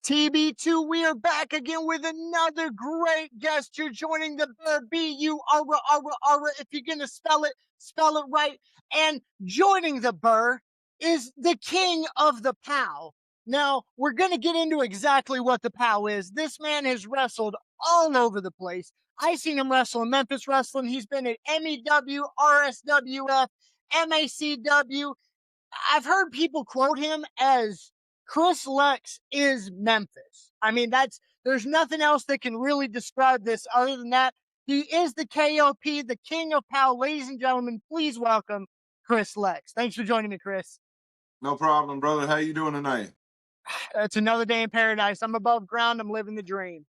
TB2, we are back again with another great guest. You're joining the Burr, B-U-R-R-R-R. If you're going to spell it right. And joining the Burr is the King of the POW. Now, we're going to get into exactly what the POW is. This man has wrestled all over the place. I seen him wrestle in Memphis Wrestling. He's been at MEW, RSWF, MACW. I've heard people quote him as Chris Lexx is Memphis. I mean, there's nothing else that can really describe this other than that. He is the KOP, the King of POW. Ladies and gentlemen, please welcome Chris Lexx. Thanks for joining me, Chris. No problem, brother. How you doing tonight? It's another day in paradise. I'm above ground. I'm living the dream.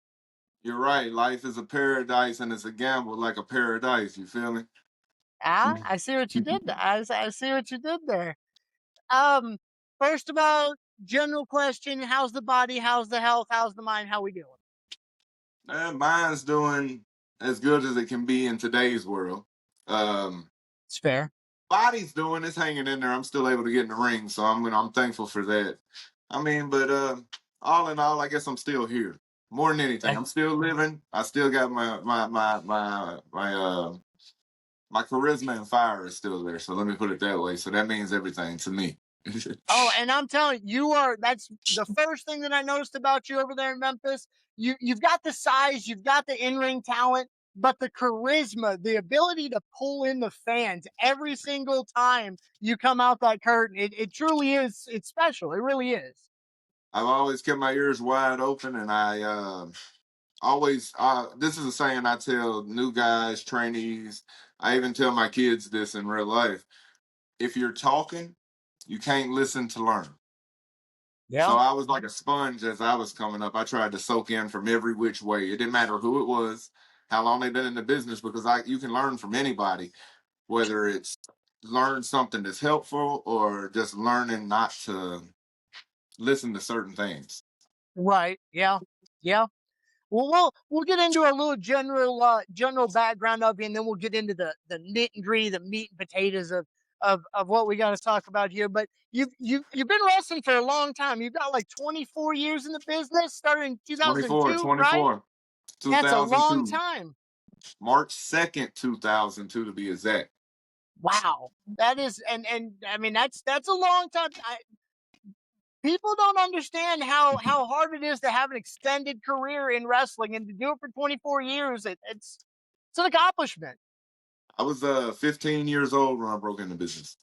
You're right. Life is a paradise and it's a gamble like a paradise. You feel me? I see what you did. I see what you did there. Um, First of all, general question: how's the body? How's the health? How's the mind? How we doing? Mine's doing as good as it can be in today's world. It's fair. Body's doing it's hanging in there. I'm still able to get in the ring, so I'm thankful for that. I mean, but all in all, I guess I'm still here. More than anything, I'm still living. I still got my charisma and fire is still there. So let me put it that way. So that means everything to me. Oh, and I'm telling that's the first thing that I noticed about you over there in Memphis. You've got the size, you've got the in-ring talent, but the charisma, the ability to pull in the fans every single time you come out that curtain, it truly is, it's special. It really is. I've always kept my ears wide open, and I always this is a saying I tell new guys, trainees. I even tell my kids this in real life. If you're talking, you can't listen to learn. Yeah. So I was like a sponge as I was coming up. I tried to soak in from every which way. It didn't matter who it was, how long they've been in the business, because you can learn from anybody, whether it's learn something that's helpful or just learning not to listen to certain things. Right. Yeah. Yeah. Well, we'll get into a little general background of you, and then we'll get into the nit and gritty, the meat and potatoes of what we got to talk about here. But you've been wrestling for a long time. You've got like 24 years in the business, starting in 24, 2002, right? 24, That's a long 2002. time. March 2nd, 2002 to be exact. Wow, that is, and I mean that's a long time. People don't understand how hard it is to have an extended career in wrestling and to do it for 24 years. It's an accomplishment. I was 15 years old when I broke into business.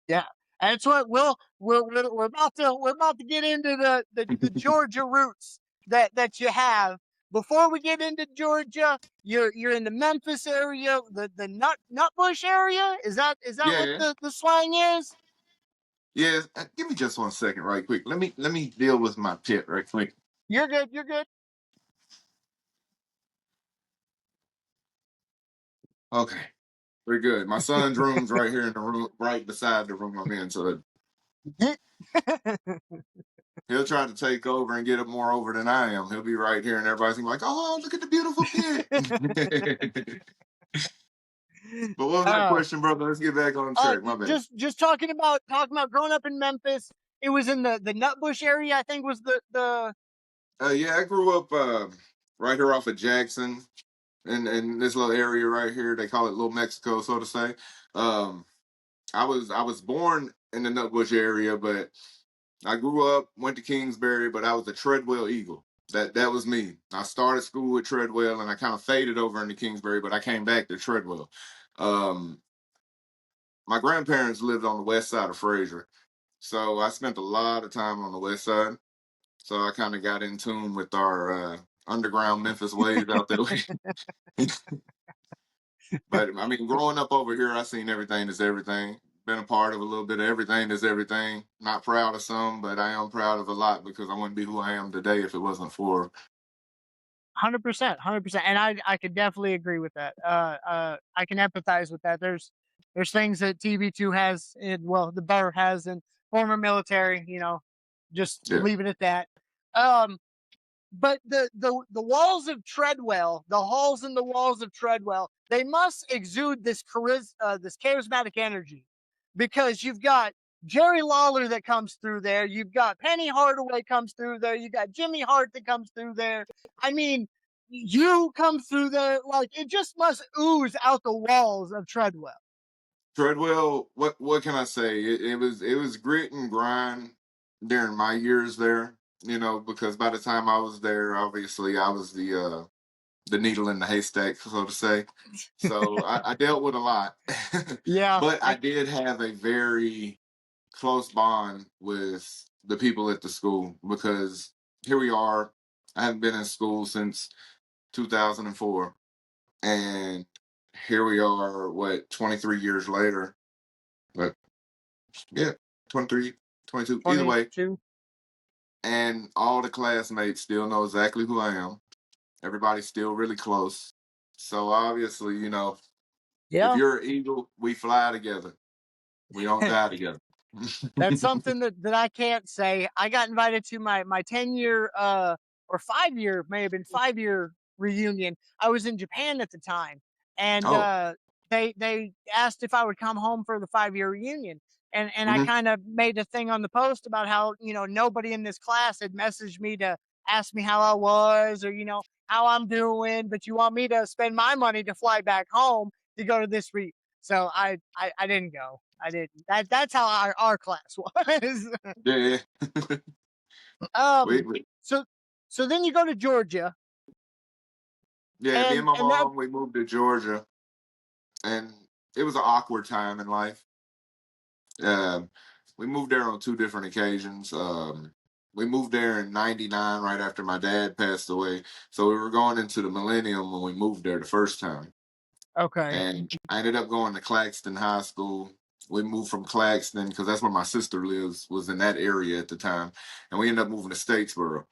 Yeah, and it's what we're about to get into the Georgia roots that you have. Before we get into Georgia, you're in the Memphis area, the Nutbush area. Is that what Yeah. the slang is? Yeah, give me just 1 second, right quick. Let me deal with my pit right quick. You're good. You're good. Okay, we're good. My son's room's right here in the room, right beside the room I'm in. So he'll try to take over and get it more over than I am. He'll be right here, and everybody's gonna be like, "Oh, look at the beautiful pit." But what was that question, brother? Let's get back on track. My bad. Just talking about growing up in Memphis. It was in the Nutbush area, I think was the. Yeah, I grew up right here off of Jackson, in this little area right here. They call it Little Mexico, so to say. Um, I was born in the Nutbush area, but I grew up, went to Kingsbury, but I was a Treadwell Eagle. That was me. I started school with Treadwell, and I kind of faded over into Kingsbury, but I came back to Treadwell. Um, my grandparents lived on the west side of Fraser, so I spent a lot of time on the west side. So I kind of got in tune with our underground Memphis ways out that way. But I mean, growing up over here, I seen everything is everything. Been a part of a little bit of everything is everything. Not proud of some, but I am proud of a lot because I wouldn't be who I am today if it wasn't for. 100%, 100%, and I could definitely agree with that. I can empathize with that. There's things that TB2 has, the Bear has, and former military. Just leave it at that. But the walls of Treadwell, the halls and the walls of Treadwell, they must exude this charismatic energy, because you've got Jerry Lawler that comes through there. You've got Penny Hardaway comes through there. You got Jimmy Hart that comes through there. I mean, you come through there like it just must ooze out the walls of Treadwell. Treadwell, what can I say? It was grit and grind during my years there, because by the time I was there, obviously I was the needle in the haystack, so to say. So I dealt with a lot. Yeah, But I did have a very close bond with the people at the school because here we are. I haven't been in school since 2004. And here we are, 23 years later. But yeah, 23, 22, either way. 22. And all the classmates still know exactly who I am. Everybody's still really close. So obviously, if Yeah, you're an eagle, we fly together. We don't die together. that's something that I can't say. I got invited to my 10-year or 5-year, may have been 5-year reunion. I was in Japan at the time, and Oh, they asked if I would come home for the 5-year reunion. And I hmm, kind of made a thing on the post about how, nobody in this class had messaged me to ask me how I was, or how I'm doing, but you want me to spend my money to fly back home to go to this so I didn't go. I didn't. That's how our class was. yeah. um. we, So so then you go to Georgia, yeah, me and my and that mom, we moved to Georgia, and it was an awkward time in life. Um, we moved there on two different occasions. We moved there in '99, right after my dad passed away. So we were going into the millennium when we moved there the first time. okay. And I ended up going to Claxton High School. We moved from Claxton because that's where my sister lives, was in that area at the time. And we ended up moving to Statesboro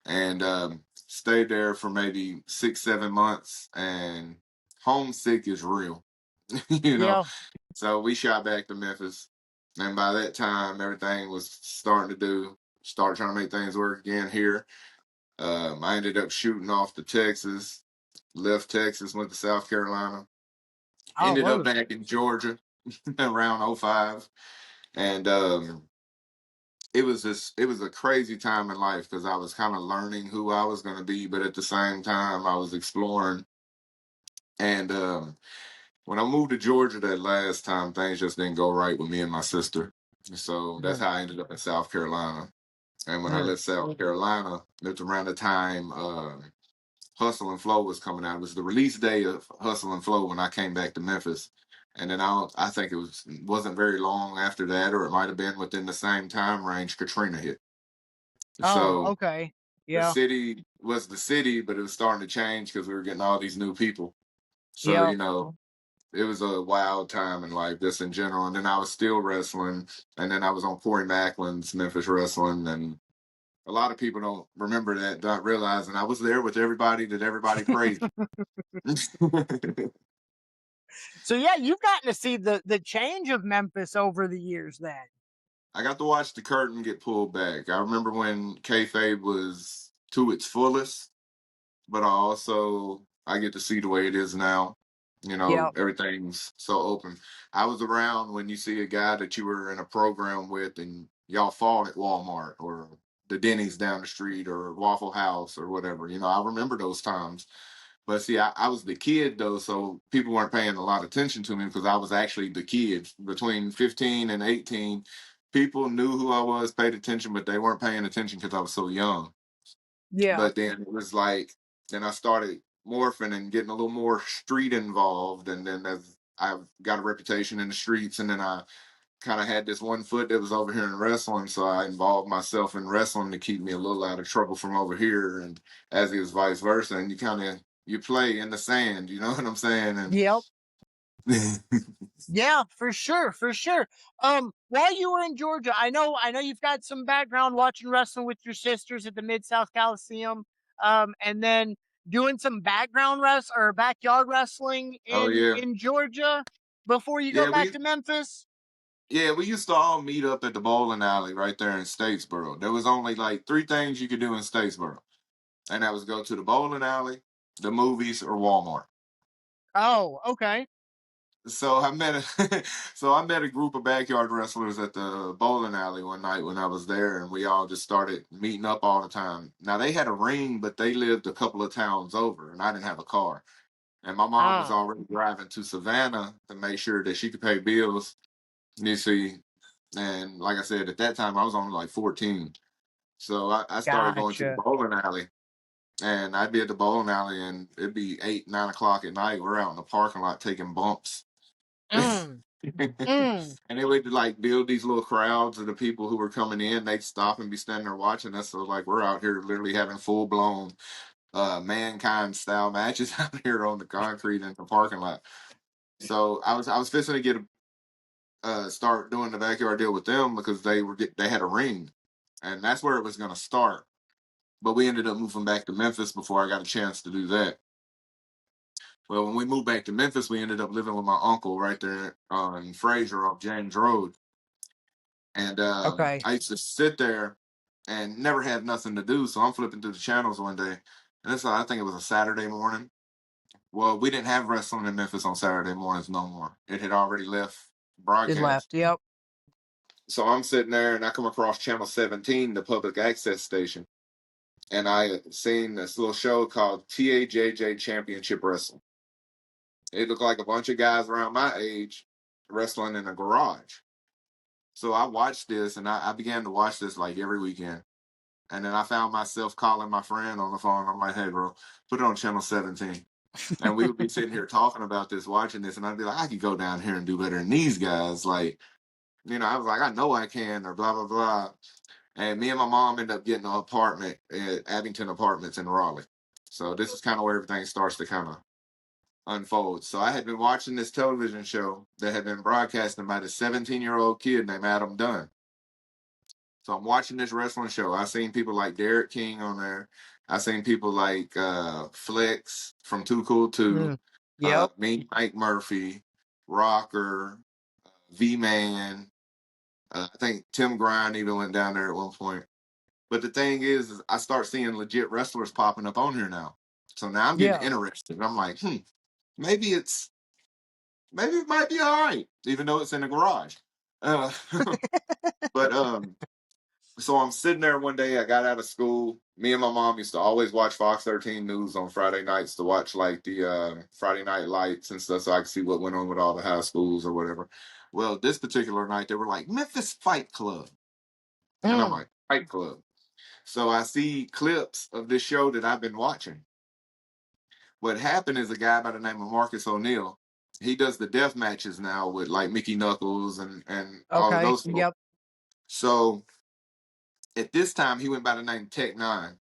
and stayed there for maybe 6, 7 months. And homesick is real, you know. Yeah. So we shot back to Memphis. And by that time, everything was started trying to make things work again here. I ended up shooting off to Texas, left Texas, went to South Carolina, Oh, ended up whoa. back in Georgia around '05, and it was a crazy time in life because I was kind of learning who I was going to be, but at the same time I was exploring. And when I moved to Georgia that last time, things just didn't go right with me and my sister. So that's Uh, how I ended up in South Carolina. And when I uh, left South Carolina, it was around the time Hustle and Flow was coming out. It was the release day of Hustle and Flow when I came back to Memphis. And then I think wasn't very long after that, or it might have been within the same time range, Katrina hit. oh, So okay. the Yeah. city was the city, but it was starting to change because we were getting all these new people. So, Yeah. it was a wild time in life, just in general. And then I was still wrestling, and then I was on Corey Macklin's Memphis Wrestling, and a lot of people don't remember that, not realizing I was there with everybody that everybody praised. So yeah, you've gotten to see the change of Memphis over the years. Then. I got to watch the curtain get pulled back. I remember when kayfabe was to its fullest, but I get to see the way it is now. Yeah. Everything's so open. I was around when you see a guy that you were in a program with, and y'all fought at Walmart or the Denny's down the street or Waffle House or whatever. I remember those times. But see, I was the kid though, so people weren't paying a lot of attention to me because I was actually the kid between 15 and 18. People knew who I was, paid attention, but they weren't paying attention because I was so young. Yeah. But then it was like, then I started morphing and getting a little more street involved. And then as I've got a reputation in the streets, and then I kind of had this one foot that was over here in wrestling. So I involved myself in wrestling to keep me a little out of trouble from over here. And as it was vice versa. And you play in the sand, you know what I'm saying? Yep. And Yeah, for sure, for sure. While you were in Georgia, I know you've got some background watching wrestling with your sisters at the Mid South Coliseum, and then doing some background or backyard wrestling oh yeah. in Georgia before you go Yeah, back to Memphis. we used to all meet up at the bowling alley right there in Statesboro. There was only like three things you could do in Statesboro. And that was go to the bowling alley, the movies, or Walmart. Oh, okay. So I met a so I met a group of backyard wrestlers at the bowling alley one night when I was there, and we all just started meeting up all the time. Now they had a ring, but they lived a couple of towns over, and I didn't have a car. And my mom was Ah, already driving to Savannah to make sure that she could pay bills. You see, and like I said, at that time I was only like 14, so I started going to the gotcha. bowling alley, and I'd be at the bowling alley, and it'd be 8, 9 o'clock at night. We're out in the parking lot taking bumps. Mm, mm. And they would like build these little crowds of the people who were coming in. They'd stop and be standing there watching us. So like we're out here literally having full blown mankind style matches out here on the concrete in the parking lot. So I was fixing to get start doing the backyard deal with them because they had a ring, and that's where it was going to start. But we ended up moving back to Memphis before I got a chance to do that. Well, when we moved back to Memphis, we ended up living with my uncle right there in Fraser off James Road. And Okay. I used to sit there and never had nothing to do. So I'm flipping through the channels one day. And I think it was a Saturday morning. Well, we didn't have wrestling in Memphis on Saturday mornings no more. It had already left It broadcast. left. Yep. So I'm sitting there and I come across Channel 17, the public access station. And I had seen this little show called TAJJ Championship Wrestling. It looked like a bunch of guys around my age wrestling in a garage. So I watched this and I began to watch this like every weekend. And then I found myself calling my friend on the phone. I'm like, hey, bro, put it on channel 17. And we would be sitting here talking about this, watching this. And I'd be like, I could go down here and do better than these guys. Like, I was like, I know I can, or blah, blah, blah. And me and my mom ended up getting an apartment at Abington Apartments in Raleigh. So this is kind of where everything starts to kind of unfold. So I had been watching this television show that had been broadcasted by this 17-year-old kid named Adam Dunn. So I'm watching this wrestling show. I seen people like Derek King on there. I seen people like Flex from Too Cool 2, Mm. Yep. me, Mike Murphy, Rocker, V Man. I think Tim Grind even went down there at one point. But the thing is I start seeing legit wrestlers popping up on here now. So now I'm getting Yeah. interested. I'm like, maybe maybe it might be all right, even though it's in the garage. Uh, but So I'm sitting there one day. I got out of school. Me and my mom used to always watch Fox 13 News on Friday nights to watch like the Friday Night Lights and stuff, so I could see what went on with all the high schools or whatever. Well, this particular night they were like Memphis Fight Club, and I'm Mm. like Fight Club. So I see clips of this show that I've been watching. What happened is a guy by the name of Marcus O'Neill. He does the death matches now with like Mickey Knuckles and all of Okay. those folks. Yep. So at this time, he went by the name Tech Nine.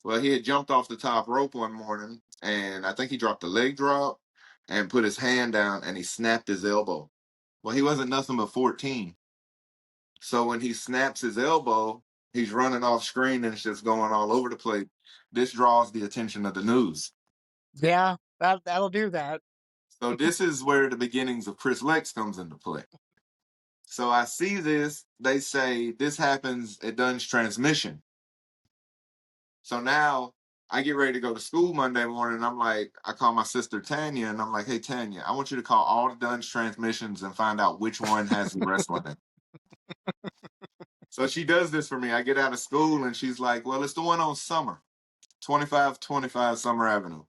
Well, he had jumped off the top rope one morning, and I think he dropped a leg drop and put his hand down, and he snapped his elbow. Well, he wasn't nothing but 14. So when he snaps his elbow, he's running off screen and it's just going all over the place. This draws the attention of the news. Yeah. That'll do that. So this is where the beginnings of Chris Lexx comes into play. So I see this. They say this happens at Dunn's Transmission. So now I get ready to go to school Monday morning. And I'm like, I call my sister Tanya, and I'm like, hey Tanya, I want you to call all the Dunn's transmissions and find out which one has the wrestling in it. So she does this for me. I get out of school and she's like, well, it's the one on Summer, 2525 Summer Avenue.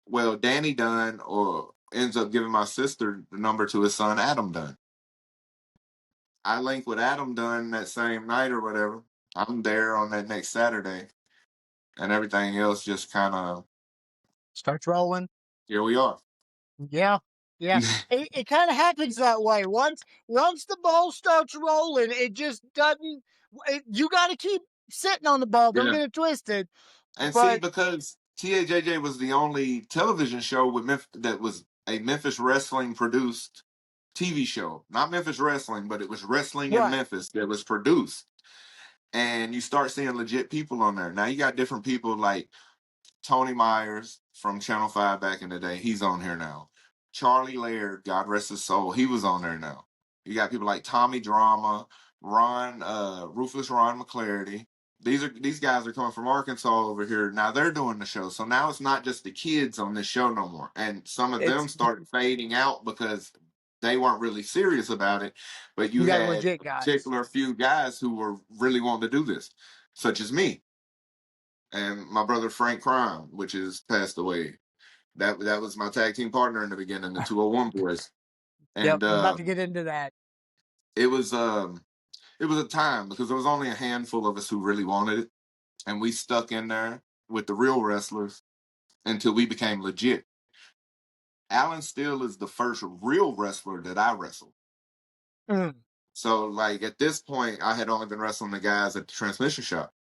Well, Danny Dunn or ends up giving my sister the number to his son, Adam Dunn. I link with Adam Dunn that same night or whatever. I'm there on that next Saturday, and everything else just kind of, Starts rolling. here we are. Yeah. Yeah. It kind of happens that way. Once the ball starts rolling, it just doesn't. You got to keep sitting on the ball. Don't Yeah. get it twisted. And see, But because TAJJ was the only television show that was a Memphis Wrestling produced TV show. Not Memphis Wrestling, but it was Wrestling in right. Memphis that was produced. And you start seeing legit people on there. Now you got different people like Tony Myers from Channel 5 back in the day. He's on here now. Charlie Laird, God rest his soul, he was on there now. You got people like Tommy Drama, Ruthless Ron McClarity. these guys are coming from Arkansas over here. Now they're doing the show. So now it's not just the kids on this show no more. And some of them It's started fading out because they weren't really serious about it. But you you got had legit a guys. particular few guys who were really wanting to do this, such as me and my brother Frank Crime, which is passed away. That was my tag team partner in the beginning, the 201 boys. Yep, And I'm about to get into that. it was it was a time because there was only a handful of us who really wanted it, and we stuck in there with the real wrestlers until we became legit. Alan Steele is the first real wrestler that I wrestled. Mm. So, like at this point, I had only been wrestling the guys at the transmission shop.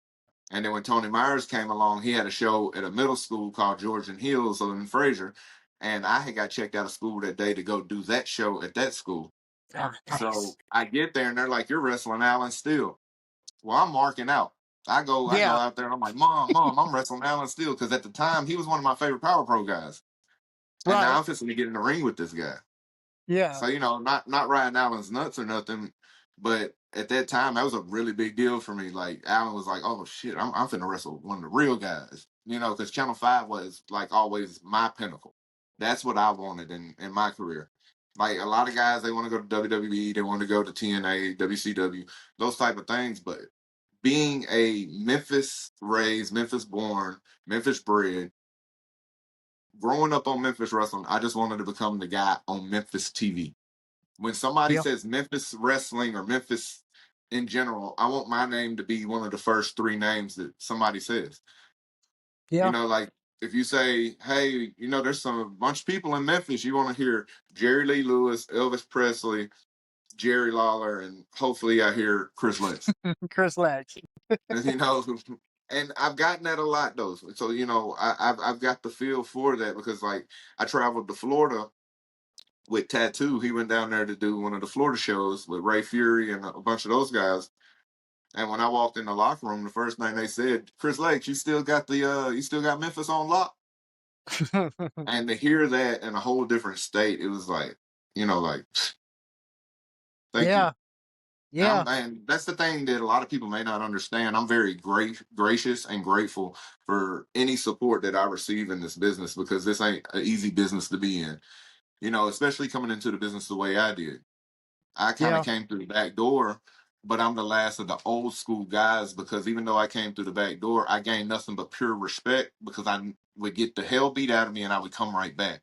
And then when Tony Myers came along, he had a show at a middle school called Georgian Hills in Fraser. And I had got checked out of school that day to go do that show at that school. Oh, So nice. I get there and they're like, "You're wrestling Alan Steele." Well, I'm marking out. I go Yeah, out there and I'm like, Mom, I'm wrestling Alan Steele because at the time he was one of my favorite Power Pro guys. And now right. I'm fixing to get in the ring with this guy. Yeah, So, not riding Alan's nuts or nothing, but at that time that was a really big deal for me. Like Alan was like, "Oh shit, I'm finna wrestle one of the real guys," because Channel 5 was like always my pinnacle. That's what I wanted in my career. Like a lot of guys, they want to go to WWE, they want to go to TNA, WCW, those type of things. But being a Memphis raised, Memphis born, Memphis bred, growing up on Memphis wrestling, I just wanted to become the guy on Memphis TV. When somebody yeah, says Memphis Wrestling or Memphis in general, I want my name to be one of the first three names that somebody says. yeah. Like if you say, "Hey, there's a bunch of people in Memphis," you want to hear Jerry Lee Lewis, Elvis Presley, Jerry Lawler, and hopefully I hear Chris Lexx. Chris Lexx. And, and I've gotten that a lot though. So I've got the feel for that because like I traveled to Florida with Tattoo. He went down there to do one of the Florida shows with Ray Fury and a bunch of those guys. And when I walked in the locker room, the first thing they said, "Chris Lake, you still got Memphis on lock." And to hear that in a whole different state, it was like, like, thank you. Yeah, yeah, And that's the thing that a lot of people may not understand. I'm very gracious and grateful for any support that I receive in this business because this ain't an easy business to be in. Especially coming into the business the way I did. I kind of yeah, came through the back door, but I'm the last of the old school guys because even though I came through the back door, I gained nothing but pure respect because I would get the hell beat out of me and I would come right back.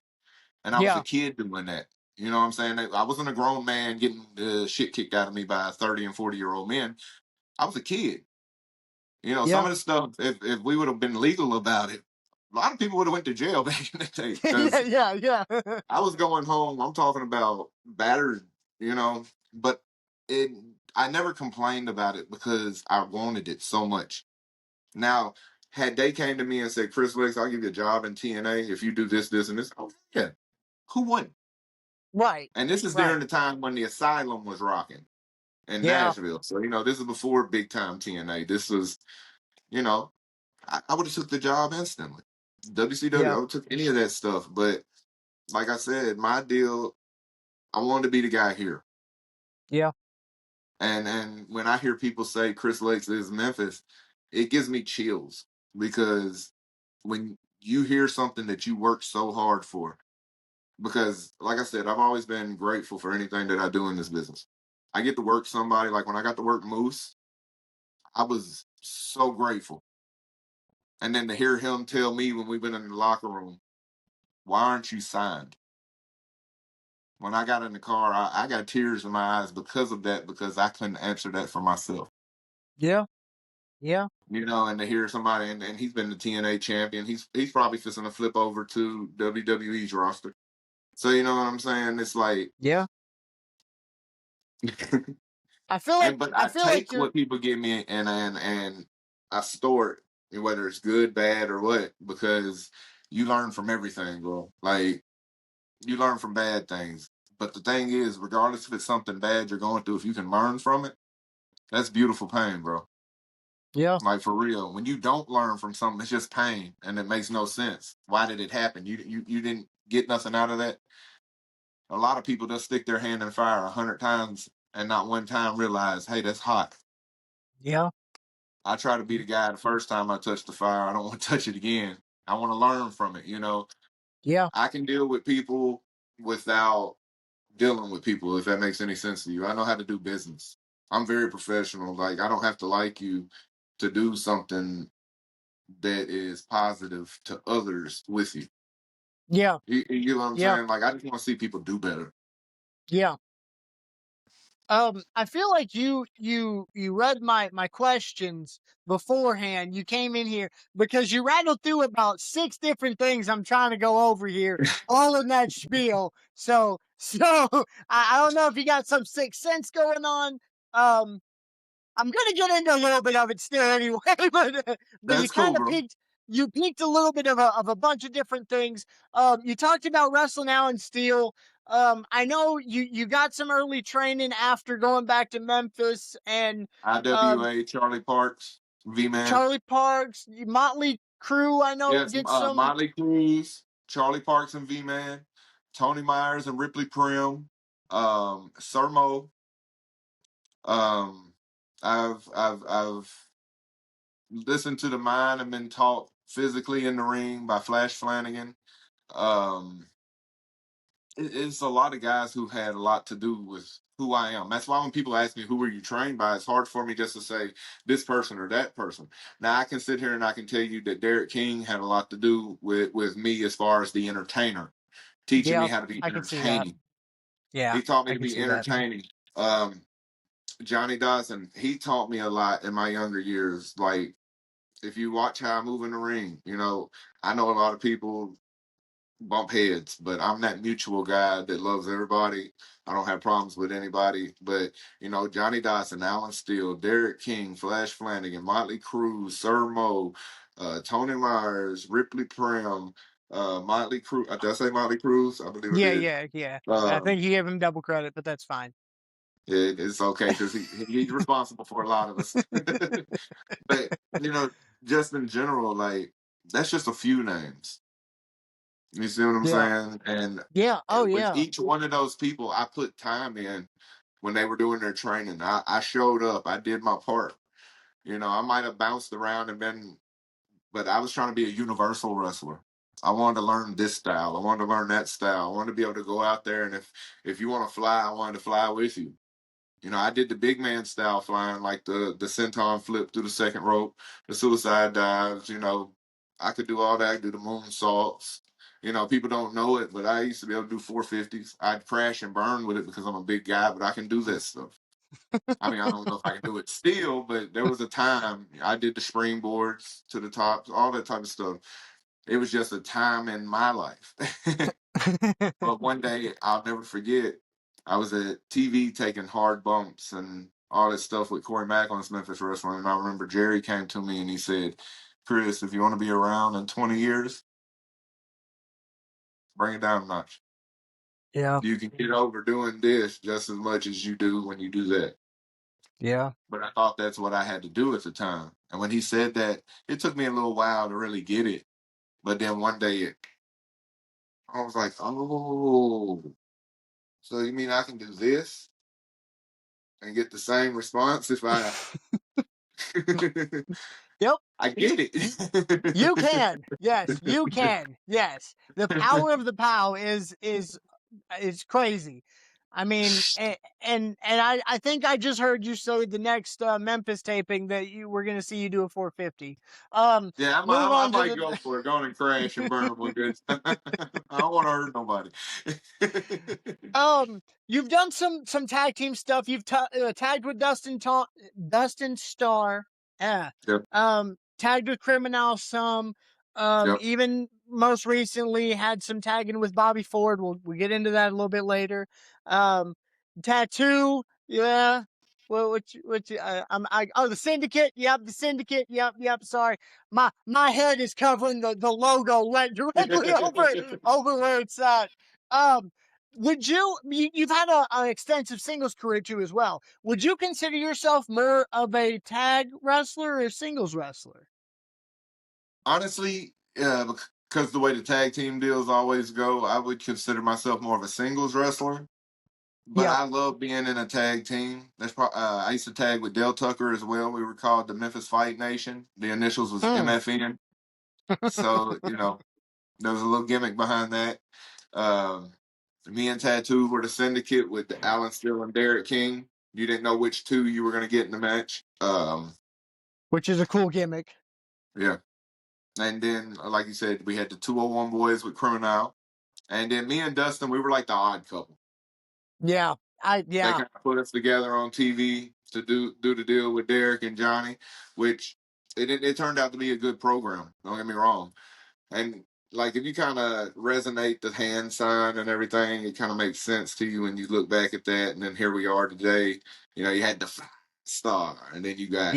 And I was a yeah, kid doing that. You know what I'm saying? I wasn't a grown man getting the shit kicked out of me by 30 and 40-year-old men. I was a kid. Some yeah. of the stuff, if we would have been legal about it, a lot of people would have went to jail back in the day Yeah, because yeah, yeah. I was going home. I'm talking about battered, but it. I never complained about it because I wanted it so much. Now, had they came to me and said, "Chris Lexx, I'll give you a job in TNA if you do this, this, and this," oh yeah, who wouldn't? Right, And this is during right. the time when the Asylum was rocking in Yeah, Nashville. So this is before big time TNA. This was, you know, I would have took the job instantly. WCW, I yeah, would took any of that stuff. But like I said, my deal, I wanted to be the guy here. yeah, And when I hear people say Chris Lexx is Memphis, it gives me chills because when you hear something that you work so hard for, because like I said, I've always been grateful for anything that I do in this business. I get to work somebody like when I got to work Moose, I was so grateful. And then to hear him tell me when we've been in the locker room, "Why aren't you signed?" When I got in the car, I got tears in my eyes because of that, because I couldn't answer that for myself. yeah, yeah, And to hear somebody, and he's been the TNA champion, he's probably fixing to flip over to WWE's roster. So you know what I'm saying? It's like, yeah. I feel like but I I feel like take you're what people give me and I store it, whether it's good, bad, or what, because you learn from everything, bro. Like you learn from bad things. But the thing is, regardless if it's something bad you're going through, if you can learn from it, that's beautiful pain, bro. yeah, Like for real, when you don't learn from something, it's just pain, and it makes no sense. Why did it happen? You didn't get nothing out of that. A lot of people just stick their hand in fire 100 times and not one time realize, hey, that's hot. yeah, I try to be the guy the first time I touch the fire. I don't want to touch it again. I want to learn from it. Yeah. I can deal with people without dealing with people, if that makes any sense to you. I know how to do business. I'm very professional. Like, I don't have to like you to do something that is positive to others with you. Yeah. You know what I'm Yeah. saying? Like, I just want to see people do better. Yeah. I feel like you read my questions beforehand. You came in here because you rattled through about 6 different things I'm trying to go over here, all in that spiel. So I don't know if you got some sixth sense going on. Um, I'm gonna get into a little bit of it still anyway, but you That's cool, kind of bro. peaked a little bit of a bunch of different things. You talked about wrestling Alan Steele. I know you got some early training after going back to Memphis and um IWA, Charlie Parks, V-Man. Charlie Parks, Motley Crue. I know Yes, did some. Motley Cruz, Charlie Parks and V-Man, Tony Myers and Ripley Prim, Sermo. Um, I've listened to the mind and been taught physically in the ring by Flash Flanagan. Um, it's a lot of guys who had a lot to do with who I am. That's why when people ask me who were you trained by, it's hard for me just to say this person or that person. Now I can sit here and I can tell you that Derek King had a lot to do with me as far as the entertainer, teaching me Yeah, how to be I can see that. entertaining. Yeah, He taught me I to can be see that. entertaining. Johnny Dawson, he taught me a lot in my younger years. Like, if you watch how I move in the ring, I know a lot of people bump heads, but I'm that mutual guy that loves everybody. I don't have problems with anybody. But, Johnny Dawson, Alan Steele, Derek King, Flash Flanagan, Motley Cruz, Sir Mo, Tony Myers, Ripley Prim, Motley Cruz. Did I say Motley Cruz? I believe I Yeah, did. yeah, yeah. I Um, think you gave him double credit, but that's fine. it's okay because he's responsible for a lot of us. But, just in general, like, that's just a few names. You see what I'm Yeah, saying? And yeah. Oh with yeah. each one of those people, I put time in when they were doing their training. I showed up. I did my part. I might have bounced around and been, but I was trying to be a universal wrestler. I wanted to learn this style. I wanted to learn that style. I wanted to be able to go out there and if you want to fly, I wanted to fly with you. I did the big man style flying, like the senton flip through the second rope, the suicide dives. I could do all that. I could do the moonsaults. People don't know it, but I used to be able to do 450s. I'd crash and burn with it because I'm a big guy, but I can do that stuff. I mean, I don't know if I can do it still, but there was a time I did the springboards to the tops, all that type of stuff. It was just a time in my life. But one day, I'll never forget, I was at TV taking hard bumps and all that stuff with Corey Macklin's Memphis Wrestling. And I remember Jerry came to me and he said, Chris, if you want to be around in 20 years, bring it down a notch. Yeah, You can get over doing this just as much as you do when you do that. yeah. But I thought that's what I had to do at the time. And when he said that, it took me a little while to really get it. But then one day, I was like, oh, so you mean I can do this and get the same response if I Yep. I get You it. can. Yes, you can. Yes. The power of the POW is crazy. I mean, and I think I just heard you say the next Memphis taping that you were going to see you do a 450. Yeah, Move I on to might go the. for it. Go on and crash and burn one good. I don't want to hurt nobody. You've done some tag team stuff. You've tagged with Dustin Starr. Yeah. Yep, Tagged with Criminal some. yep. Even most recently had some tagging with Bobby Ford. We'll get into that a little bit later. Um, Tattoo. Yeah. Well, oh, the Syndicate. Yep, the Syndicate. Yep. Sorry, my head is covering the logo let directly over where it's at. Um, you've had an extensive singles career too as well. Would you consider yourself more of a tag wrestler or a singles wrestler? Honestly, because the way the tag team deals always go, I would consider myself more of a singles wrestler. But I love being in a tag team. I used to tag with Dale Tucker as well. We were called the Memphis Fight Nation. The initials was MFN. So, there was a little gimmick behind that. Um, Me and Tattoo were the syndicate with the Alan Steele and Derek King. You didn't know which two you were going to get in the match. Which is a cool gimmick. Yeah. And then, like you said, we had the 201 boys with Criminal. And then me and Dustin, we were like the odd couple. Yeah. They kind of put us together on TV to do the deal with Derek and Johnny, which it turned out to be a good program. Don't get me wrong. And like if you kind of resonate the hand sign and everything, it kind of makes sense to you when you look back at that. And then here we are today. You had the star, and then you got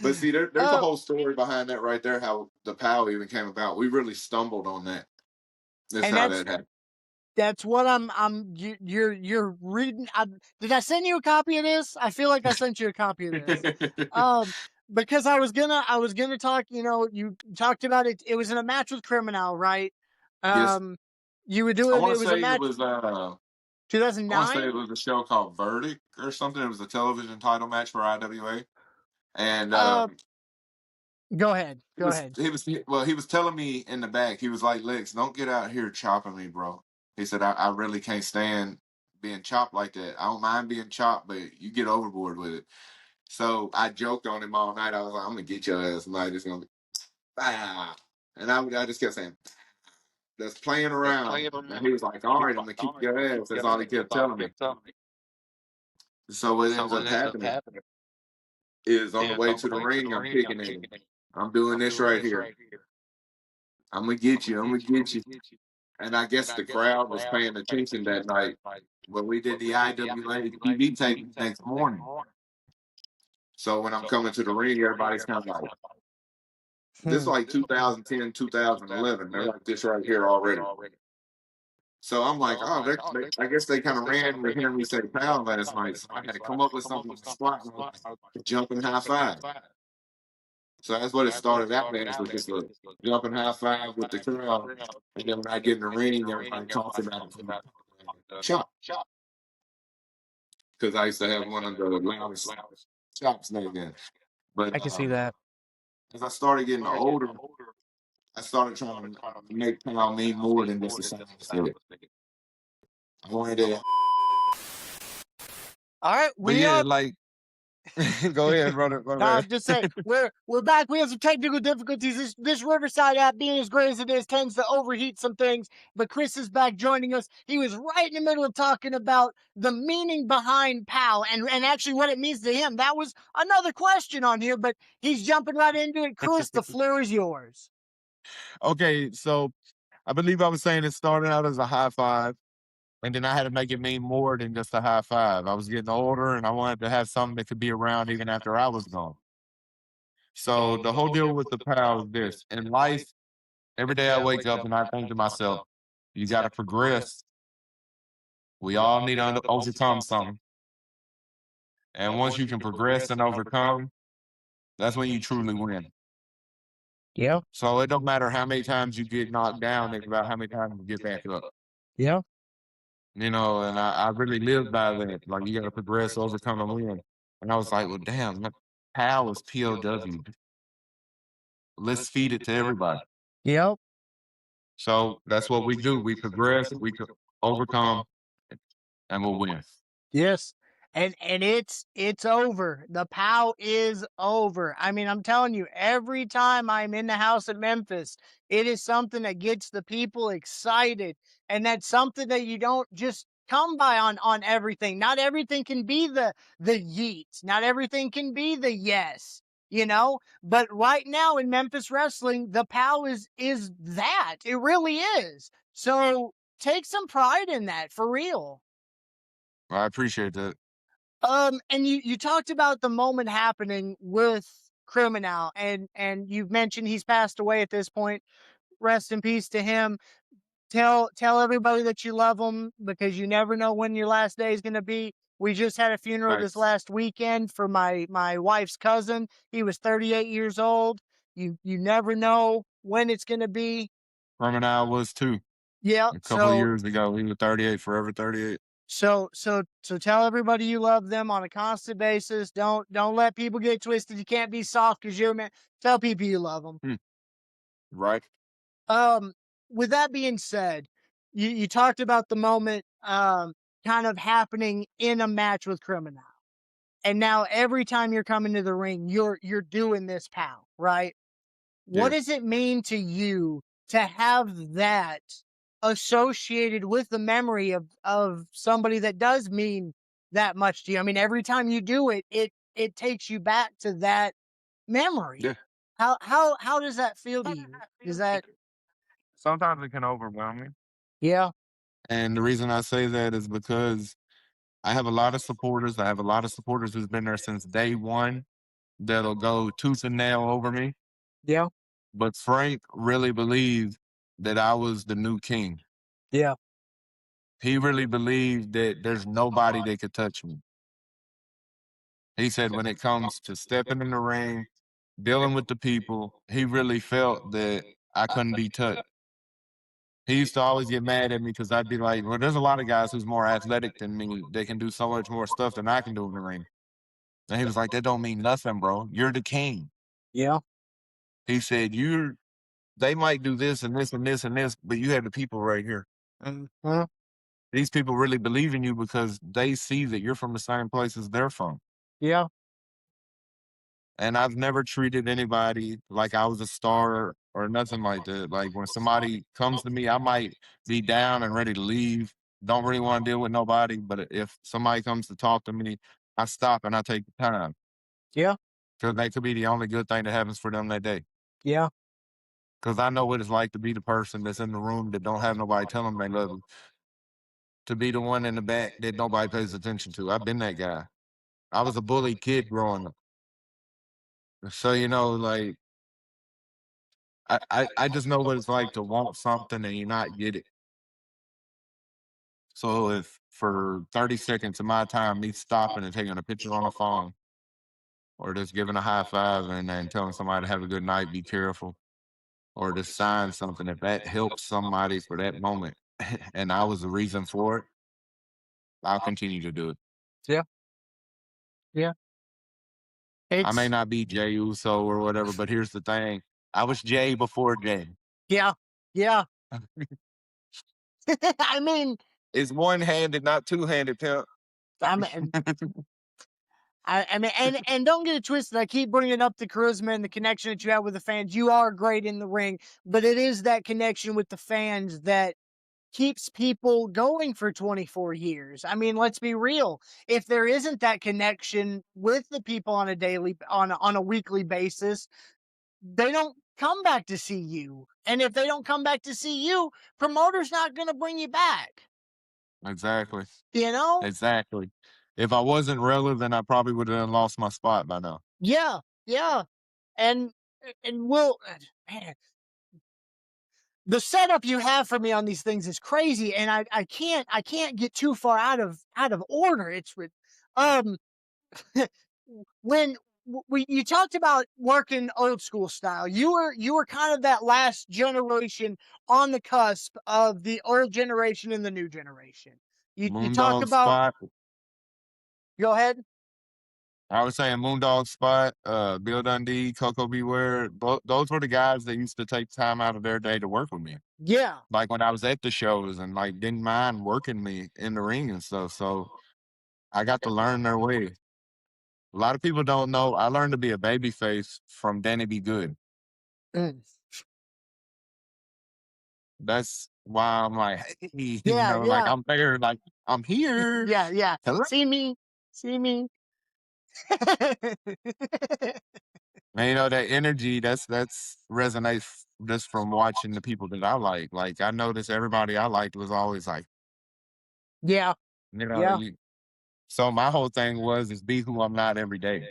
But see, there's a whole story behind that right there. How the POW even came about. We really stumbled on that. That's how that happened. That's what you're reading. Did I send you a copy of this? I feel like I sent you a copy of this. Because I was gonna talk, you talked about it. It was in a match with Criminal, right? Yes. You were doing, it was a match. It was 2009. I want to say it was a show called Verdict or something. It was a television title match for IWA. And go ahead. He was telling me in the back, he was like, Lexx, don't get out here chopping me, bro. He said, I really can't stand being chopped like that. I don't mind being chopped, but you get overboard with it. So I joked on him all night. I was like, I'm going to get your ass tonight. It's going to be, and I just kept saying, that's playing around. And he was like, all right, I'm going to kick your ass. That's all he kept telling me. So what ends up happening is on the way to the ring, I'm kicking him. I'm doing this right here. I'm going to get you. I'm going to get you. And I guess the crowd was paying attention that night when we did the IWA TV tape next morning. So when I'm coming to the ring, everybody's kind of like, this is like 2010, 2011. They're like this right here already. So I'm like, I guess they kind of ran with hearing me say POW last night. So I had to come up with something to spot jumping high five. So that's what it started out as, with just a jumping high five with the crowd. And then when I get in the ring, everybody talks about it. Chop. Because I used to have one of the loudest chops then. But I can see that. As I started getting older, I started trying to make POW mean more than just a sound effect. I wanted to. All right, go ahead, brother. No, I'm just saying, we're back. We have some technical difficulties. This Riverside app, being as great as it is, tends to overheat some things. But Chris is back joining us. He was right in the middle of talking about the meaning behind POW and actually what it means to him. That was another question on here, but he's jumping right into it. Chris, the floor is yours. Okay, so I believe I was saying it started out as a high five, and then I had to make it mean more than just a high five. I was getting older, and I wanted to have something that could be around even after I was gone. So the whole deal with the POW is this. In life, every day I wake up and I think to myself, you got to progress. We all need to overcome something. And once you can progress and overcome, that's when you truly win. Yeah. So it don't matter how many times you get knocked down, it's about how many times you get back up. Yeah. And I really lived by that. Like, you got to progress, overcome, and win. And I was like, well, damn, POW is POW. Let's feed it to everybody. Yep. So that's what we do. We progress, we overcome, and we'll win. Yes. And it's over. The POW is over. I mean, I'm telling you, every time I'm in the house at Memphis, it is something that gets the people excited. And that's something that you don't just come by on everything. Not everything can be the yeet. Not everything can be the yes. But right now in Memphis wrestling, the POW is that. It really is. So take some pride in that, for real. I appreciate that. And you talked about the moment happening with Criminal, and you've mentioned he's passed away at this point. Rest in peace to him. Tell everybody that you love him, because you never know when your last day is going to be. We just had a funeral this last weekend for my wife's cousin. He was 38 years old. You never know when it's going to be. Criminal was too. Yeah. A couple of years ago, he was 38, forever 38. So tell everybody you love them on a constant basis. Don't let people get twisted. You can't be soft because you're a man. Tell people you love them. Right? Um, with that being said, you talked about the moment kind of happening in a match with Criminal. And now every time you're coming to the ring, you're doing this POW, right? What Yeah. does it mean to you to have that associated with the memory of somebody that does mean that much to you? I mean, every time you do it, it takes you back to that memory. Yeah. How does that feel to you? Is that Sometimes it can overwhelm me. yeah, And the reason I say that is because I have a lot of supporters. I have a lot of supporters who's been there since day one that'll go tooth and nail over me. yeah, But Frank really believed that I was the new king. yeah, He really believed that there's nobody that could touch me. He said when it comes to stepping in the ring, dealing with the people, he really felt that I couldn't be touched. He used to always get mad at me because I'd be like, well, there's a lot of guys who's more athletic than me. They can do so much more stuff than I can do in the ring. And he was like, that don't mean nothing, bro. You're the king. yeah, He said, they might do this and this and this and this, but you have the people right here. And these people really believe in you because they see that you're from the same place as they're from. yeah, And I've never treated anybody like I was a star or nothing like that. Like when somebody comes to me, I might be down and ready to leave. Don't really want to deal with nobody. But if somebody comes to talk to me, I stop and I take the time yeah, because that could be the only good thing that happens for them that day. yeah, Because I know what it's like to be the person that's in the room that don't have nobody tell them they love you. To be the one in the back that nobody pays attention to. I've been that guy. I was a bully kid growing up. So, like I just know what it's like to want something and you not get it. So if for 30 seconds of my time, me stopping and taking a picture on the phone or just giving a high five and then telling somebody to have a good night, be careful, or just sign something, if that helps somebody for that moment and I was the reason for it, I'll continue to do it. yeah, yeah. I may It's not be Jay Uso or whatever, but here's the thing. I was Jay before Jay. yeah, yeah. I mean, It's one-handed, not two-handed, pimp. I'm I mean, and don't get it twisted. I keep bringing up the charisma and the connection that you have with the fans. You are great in the ring, but it is that connection with the fans that keeps people going for 24 years. I mean, let's be real. If there isn't that connection with the people on a daily, on a weekly basis, they don't come back to see you. And if they don't come back to see you, promoter's not going to bring you back. Exactly. You know? Exactly. If I wasn't relevant, I probably would have lost my spot by now. Yeah, yeah. And and we'll man, the setup you have for me on these things is crazy, and I can't get too far out of order. Um when we you talked about working old school style. You were kind of that last generation on the cusp of the old generation and the new generation. You talk Moondog about spot. go ahead. I would say a Moondog spot, Bill Dundee, Coco Beware. Those were the guys that used to take time out of their day to work with me. Yeah. Like when I was at the shows and like didn't mind working me in the ring and stuff. So I got to learn their way. A lot of people don't know. I learned to be a baby face from Danny Be Good. Mm. That's why I'm like, hey, Yeah, like yeah. I'm there, like I'm here. Yeah, yeah. Hello. See me. See me. And that energy, that's resonates just from watching the people that I like. Like I noticed everybody I liked was always like, Yeah, you know, yeah, you, so my whole thing was is be who I'm not every day.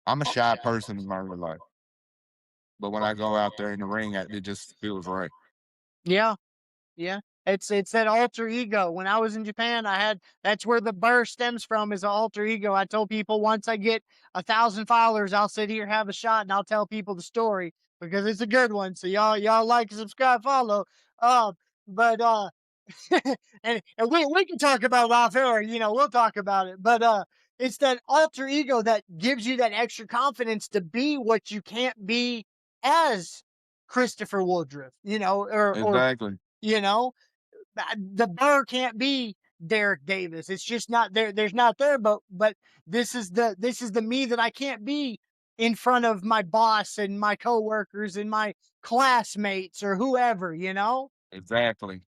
I'm a shy person in my real life. But when I go out there in the ring, it just feels right. yeah, yeah. It's that alter ego. When I was in Japan, that's where the burr stems from is an alter ego. I told people once I get 1,000 followers, I'll sit here, have a shot, and I'll tell people the story because it's a good one. So y'all like, subscribe, follow. Uh, but and we can talk about off air, we'll talk about it. But it's that alter ego that gives you that extra confidence to be what you can't be as Christopher Woodruff, or Exactly. you know, the Burr can't be Derek Davis. It's just not there. There's not there. But this is the me that I can't be in front of my boss and my coworkers and my classmates or whoever. Exactly.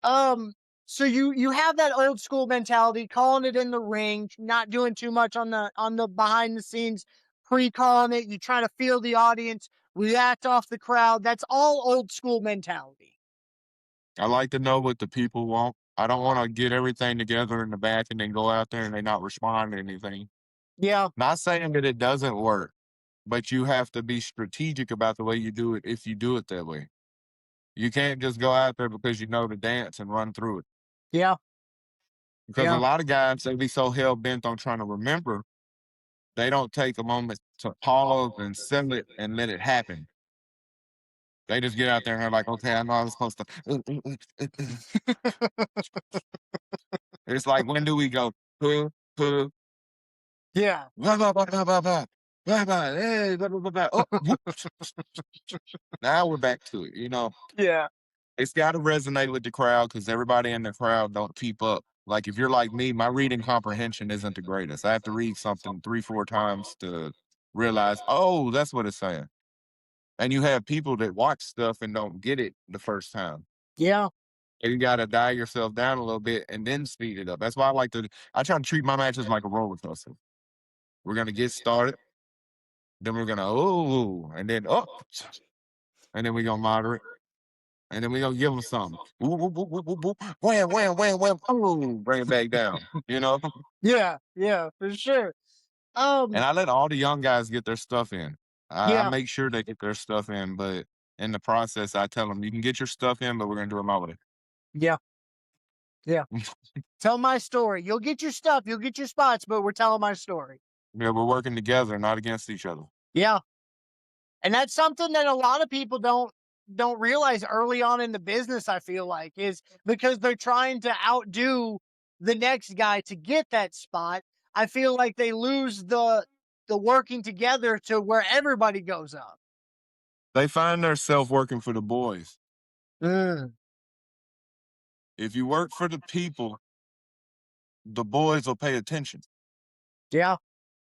Um, so you have that old school mentality, calling it in the ring, not doing too much on the behind the scenes, pre-calling it. You try to feel the audience, react off the crowd. That's all old school mentality. I like to know what the people want. I don't want to get everything together in the back and then go out there and they not respond to anything. Yeah, Not saying that it doesn't work, but you have to be strategic about the way you do it if you do it that way. You can't just go out there because you know the dance and run through it. yeah, Because a yeah, lot of guys, they be so hell bent on trying to remember, they don't take a moment to pause and settle it and let it happen. They just get out there and they're like, okay, I know I was supposed to. It's like, when do we go? Puh, puh, yeah, blah, blah, blah, blah, blah, blah, blah, blah, hey, blah, blah, blah, blah. Oh, whoop. Now we're back to it. yeah, It's got to resonate with the crowd because everybody in the crowd don't keep up. Like, if you're like me, my reading comprehension isn't the greatest. I have to read something 3, 4 times to realize, oh, that's what it's saying. And you have people that watch stuff and don't get it the first time. yeah, And you got to dial yourself down a little bit and then speed it up. That's why I try to treat my matches like a roller coaster. We're going to get started. Then we're going to, oh, and then up. And then we're going to moderate. And then we're going to give them something. Whoop, whoop, whoop, whoop, whoop, whoop. Wham, wham, wham, wham. Oh, bring it back down. yeah, yeah, for sure. And I let all the young guys get their stuff in. I Yeah, make sure they get their stuff in, but in the process, I tell them, you can get your stuff in, but we're going to do it my way. yeah, yeah. Tell my story. You'll get your stuff, you'll get your spots, but we're telling my story. Yeah, we're working together, not against each other. Yeah. And that's something that a lot of people don't realize early on in the business, I feel like, is because they're trying to outdo the next guy to get that spot. I feel like they lose the working together to where everybody goes up. They find themselves working for the boys. Mm, If you work for the people, the boys will pay attention. yeah,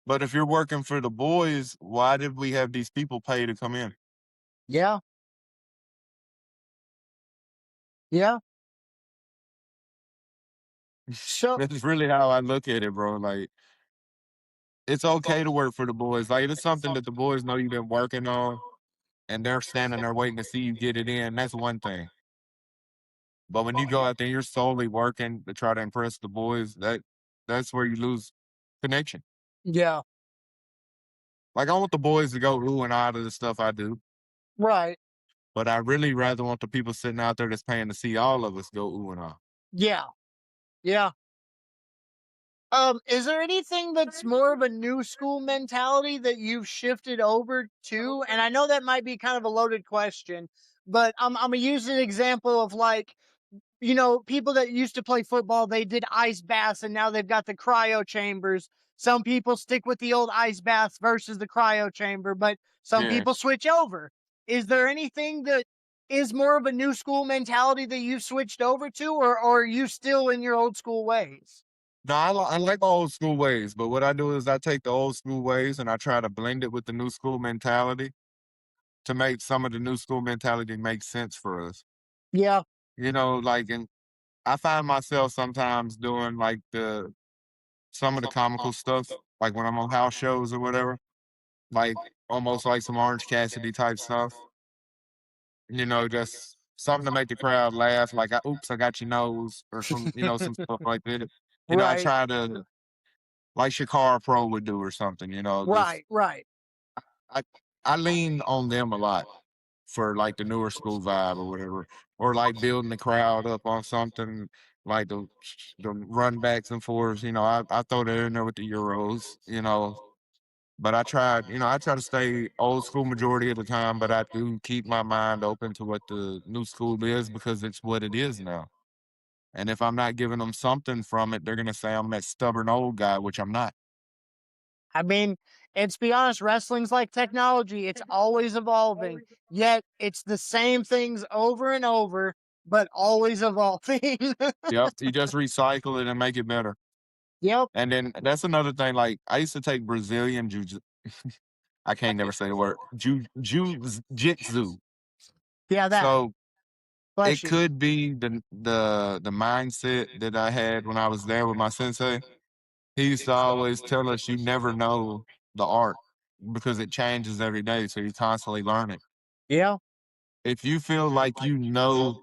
But if you're working for the boys, why did we have these people pay to come in? yeah, yeah. So That's really how I look at it, bro. Like, it's okay to work for the boys. Like, if it's something that the boys know you've been working on and they're standing there waiting to see you get it in, that's one thing. But when you go out there, you're solely working to try to impress the boys, that's where you lose connection. yeah, Like, I want the boys to go ooh and ah to the stuff I do, right. but I really rather want the people sitting out there that's paying to see all of us go ooh and ah. Yeah, yeah. Is there anything that's more of a new school mentality that you've shifted over to? And I know that might be kind of a loaded question, but I'm gonna use an example of like, people that used to play football, they did ice baths and now they've got the cryo chambers. Some people stick with the old ice baths versus the cryo chamber, but some Yeah. people switch over. Is there anything that is more of a new school mentality that you've switched over to, or are you still in your old school ways? No, I like old school ways, but what I do is I take the old school ways and I try to blend it with the new school mentality to make some of the new school mentality make sense for us. Yeah, Like, and I find myself sometimes doing like some of the comical stuff, like when I'm on house shows or whatever, like almost like some Orange Cassidy type stuff. Just something to make the crowd laugh, like oops, I got your nose, or some stuff like that. I right, try to, like Shakara Pro would do or something, just right, right. I I lean on them a lot for like the newer school vibe or whatever, or like building the crowd up on something like the run backs and forths. I throw that in there with the Euros. But I try to stay old school majority of the time, but I do keep my mind open to what the new school is because it's what it is now. And if I'm not giving them something from it, they're gonna say I'm that stubborn old guy, which I'm not. I mean, it's be honest, wrestling's like technology. It's always evolving, yet it's the same things over and over, but always evolving. Yep, you just recycle it and make it better. Yep. And then that's another thing. Like I used to take Brazilian jiu. I can't never say the word jitsu. Yeah, that. So Bless it you. could be the mindset that I had when I was there with my sensei. He used to always tell us you never know the art because it changes every day. So you're constantly learning. Yeah. If you feel like you know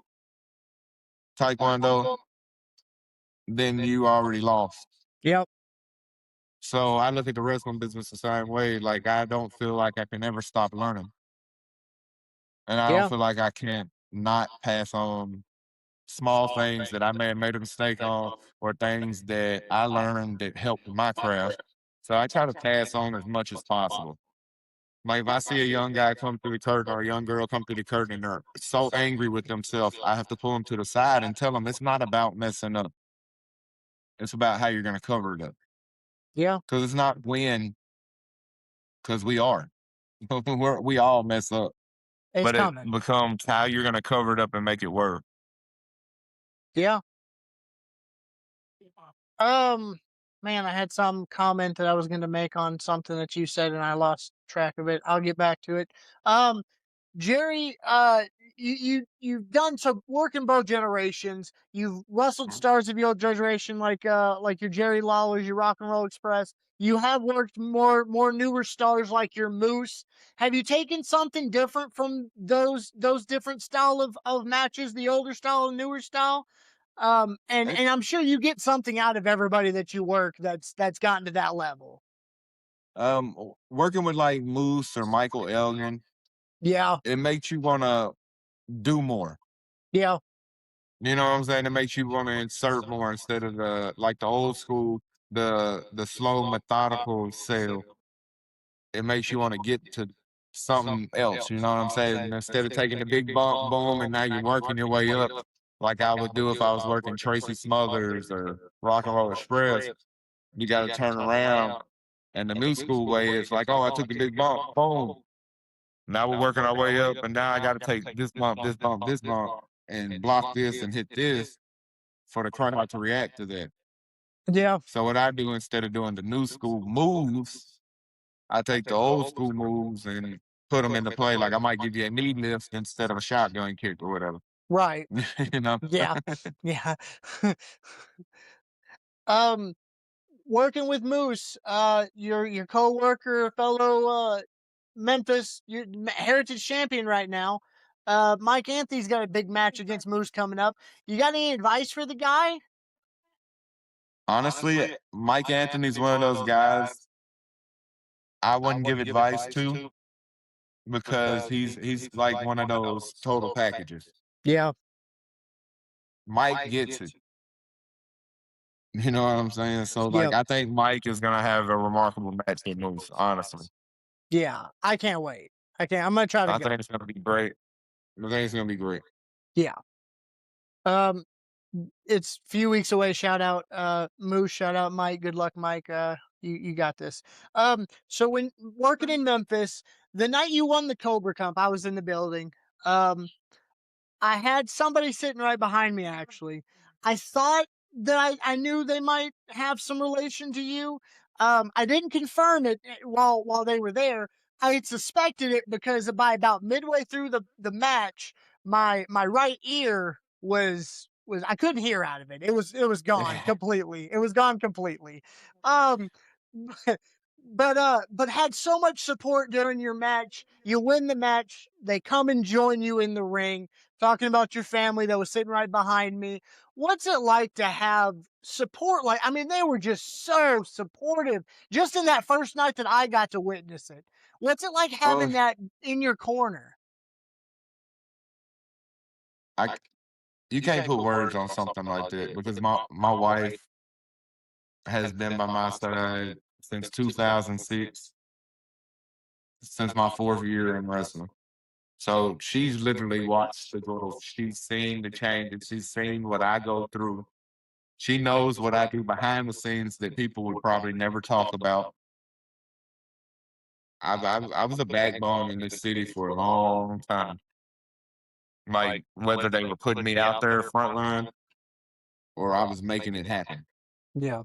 Taekwondo, then you already lost. Yep. So I look at the wrestling business the same way. Like I don't feel like I can ever stop learning. And I don't Yeah. feel like I can not pass on small things that I may have made a mistake on or things that I learned that helped my craft. So I try to pass on as much as possible. Like if I see a young guy come through the curtain or a young girl come through the curtain and they're so angry with themselves, I have to pull them to the side and tell them it's not about messing up. It's about how you're going to cover it up. Yeah. Because it's not win, because we are. We all mess up. It's But it coming. becomes how you're going to cover it up and make it work. Yeah. Um, man, I had some comment that I was going to make on something that you said and I lost track of it. I'll get back to it. Um, Jerry, you've done some work in both generations. You've wrestled stars of your generation, like your Jerry Lawlers, your Rock and Roll Express. You have worked more newer stars like your Moose. Have you taken something different from those different style of matches, the older style and newer style? And I'm sure you get something out of everybody that you work that's gotten to that level. Working with like Moose or Michael Elgin, Yeah, it makes you want to do more. yeah, You know what I'm saying? It makes you want to insert more instead of the old school, the slow methodical sale. It makes you want to get to something else. You know what I'm saying? Instead of taking the big bump, boom, and now you're working your way up, like I would do if I was working Tracy Smothers or Rock and Roll Express. You got to turn around, and the new school way is like, oh, I took the big bump, boom. Now we're working our way up, and now I got to take this bump, this bump, this bump, and block this and hit this for the crowd to react to that. yeah, So what I do instead of doing the new school moves, I take the old school moves and put them into play. Like I might give you a knee lift instead of a shotgun kick or whatever. right, You know? yeah, yeah. um, Working with Moose, your coworker, fellow Memphis Heritage champion right now. Mike Anthony's got a big match against Moose coming up. You got any advice for the guy? Honestly, Mike Anthony's one of those guys I wouldn't give advice to because he's like one of those total packages. Yeah, Mike gets it. You know what I'm saying? So like yep, I think Mike is gonna have a remarkable match with Moose, honestly. yeah. I can't wait. I can't. I'm gonna try to I go. think it's gonna be great. I think it's gonna be great. Yeah. Um, it's a few weeks away. Shout out, Moose. Shout out, Mike. Good luck, Mike. You got this. So when working in Memphis, the night you won the Cobra Cup, I was in the building. Um, I had somebody sitting right behind me, actually. I thought that I knew they might have some relation to you. I didn't confirm it while they were there. I had suspected it because by about midway through the match, my right ear was I couldn't hear out of it. It was gone completely. It was gone completely. Um, but had so much support during your match. You win the match. They come and join you in the ring talking about your family that was sitting right behind me. What's it like to have support? Like, I mean, they were just so supportive just in that first night that I got to witness it. What's it like Oh, having that in your corner? I you can't put words on something like that because my wife has been by my side since 2006, since my fourth year in wrestling. So she's literally watched the growth. She's seen the changes. She's seen what I go through. She knows what I do behind the scenes that people would probably never talk about. I was a backbone in this city for a long time. Like whether they were putting me out there front line or I was making it happen. Yeah.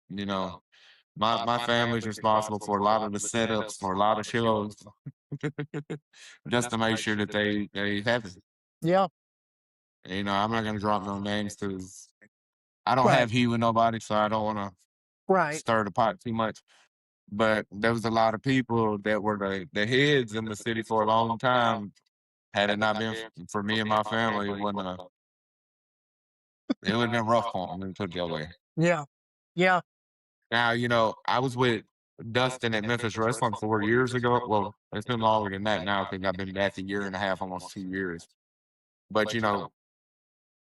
You know, my family's responsible for a lot of the setups for a lot of shows, just to make sure that they happen. Yeah. You know, I'm not gonna drop no names because I don't Right. have heat with nobody, so I don't want to Right. stir the pot too much. But there was a lot of people that were the heads in the city for a long time. Had it not been for me and my family, it would have been rough for them. Let me put it that way. Yeah. Yeah. Now, you know, I was with Dustin at Memphis Wrestling 4 years ago. Well, it's been longer than that now because I've been back a year and a half, almost 2 years. But, you know,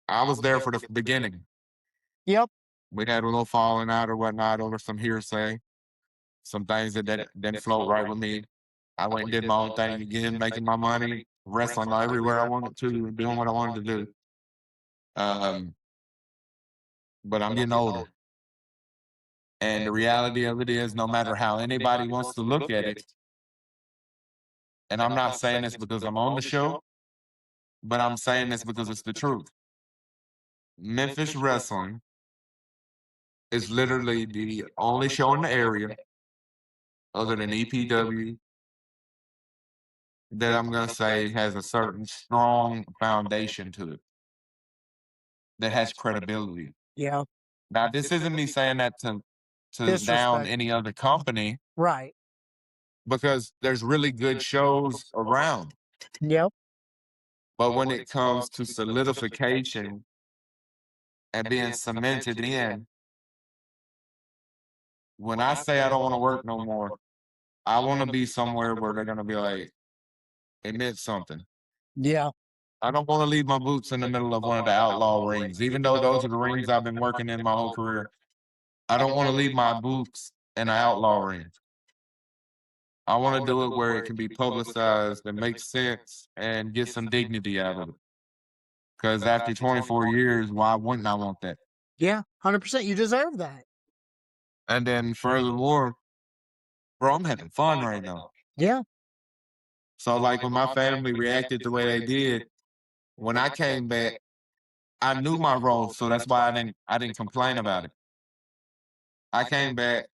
I was there for the beginning. Yep. We had a little falling out or whatnot over some hearsay, some things that didn't float right with me. I went and did my own thing again, making my money, wrestling everywhere I wanted to, doing what I wanted to do. But I'm getting older. And the reality of it is, no matter how anybody wants to look at it, and I'm not saying this because I'm on the show, but I'm saying this because it's the truth. Memphis Wrestling is literally the only show in the area, other than EPW, that I'm going to say has a certain strong foundation to it, that has credibility. Yeah. Now, this isn't me saying that to down Disrespect. any other company, Right. because there's really good shows around. Yep. But when it comes to solidification and being cemented in, when I say I don't want to work no more, I want to be somewhere where they're going to be like, it meant something. Yeah. I don't want to leave my boots in the middle of one of the outlaw rings, even though those are the rings I've been working in my whole career. I don't want to leave my boots in an outlaw ring. I want to do it where it can be publicized and make sense and get some dignity out of it. Because after 24 years, why wouldn't I want that? Yeah. 100%. You deserve that. And then furthermore, bro, I'm having fun right now. Yeah. So like when my family reacted the way they did, when I came back, I knew my role, so that's why I didn't complain about it. I came back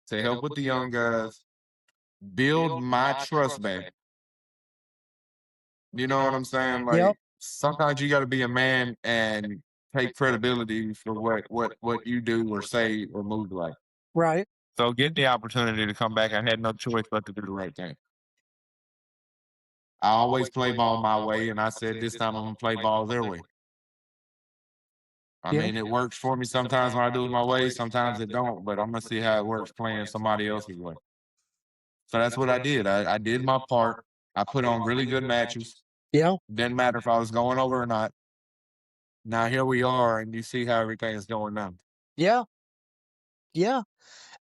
to help with the young guys, build my trust back. You know what I'm saying? Like Yep. sometimes you got to be a man and take credibility for what you do or say or move like. Right. So get the opportunity to come back. I had no choice but to do the right thing. I always play ball my way, and I said this time I'm gonna play ball their way. I Yeah. mean, it works for me sometimes when I do it my way, sometimes it don't, but I'm gonna see how it works playing somebody else's way. So that's what I did. I did my part. I put on really good matches. Yeah. Didn't matter if I was going over or not. Now here we are, and you see how everything is going now. Yeah. Yeah.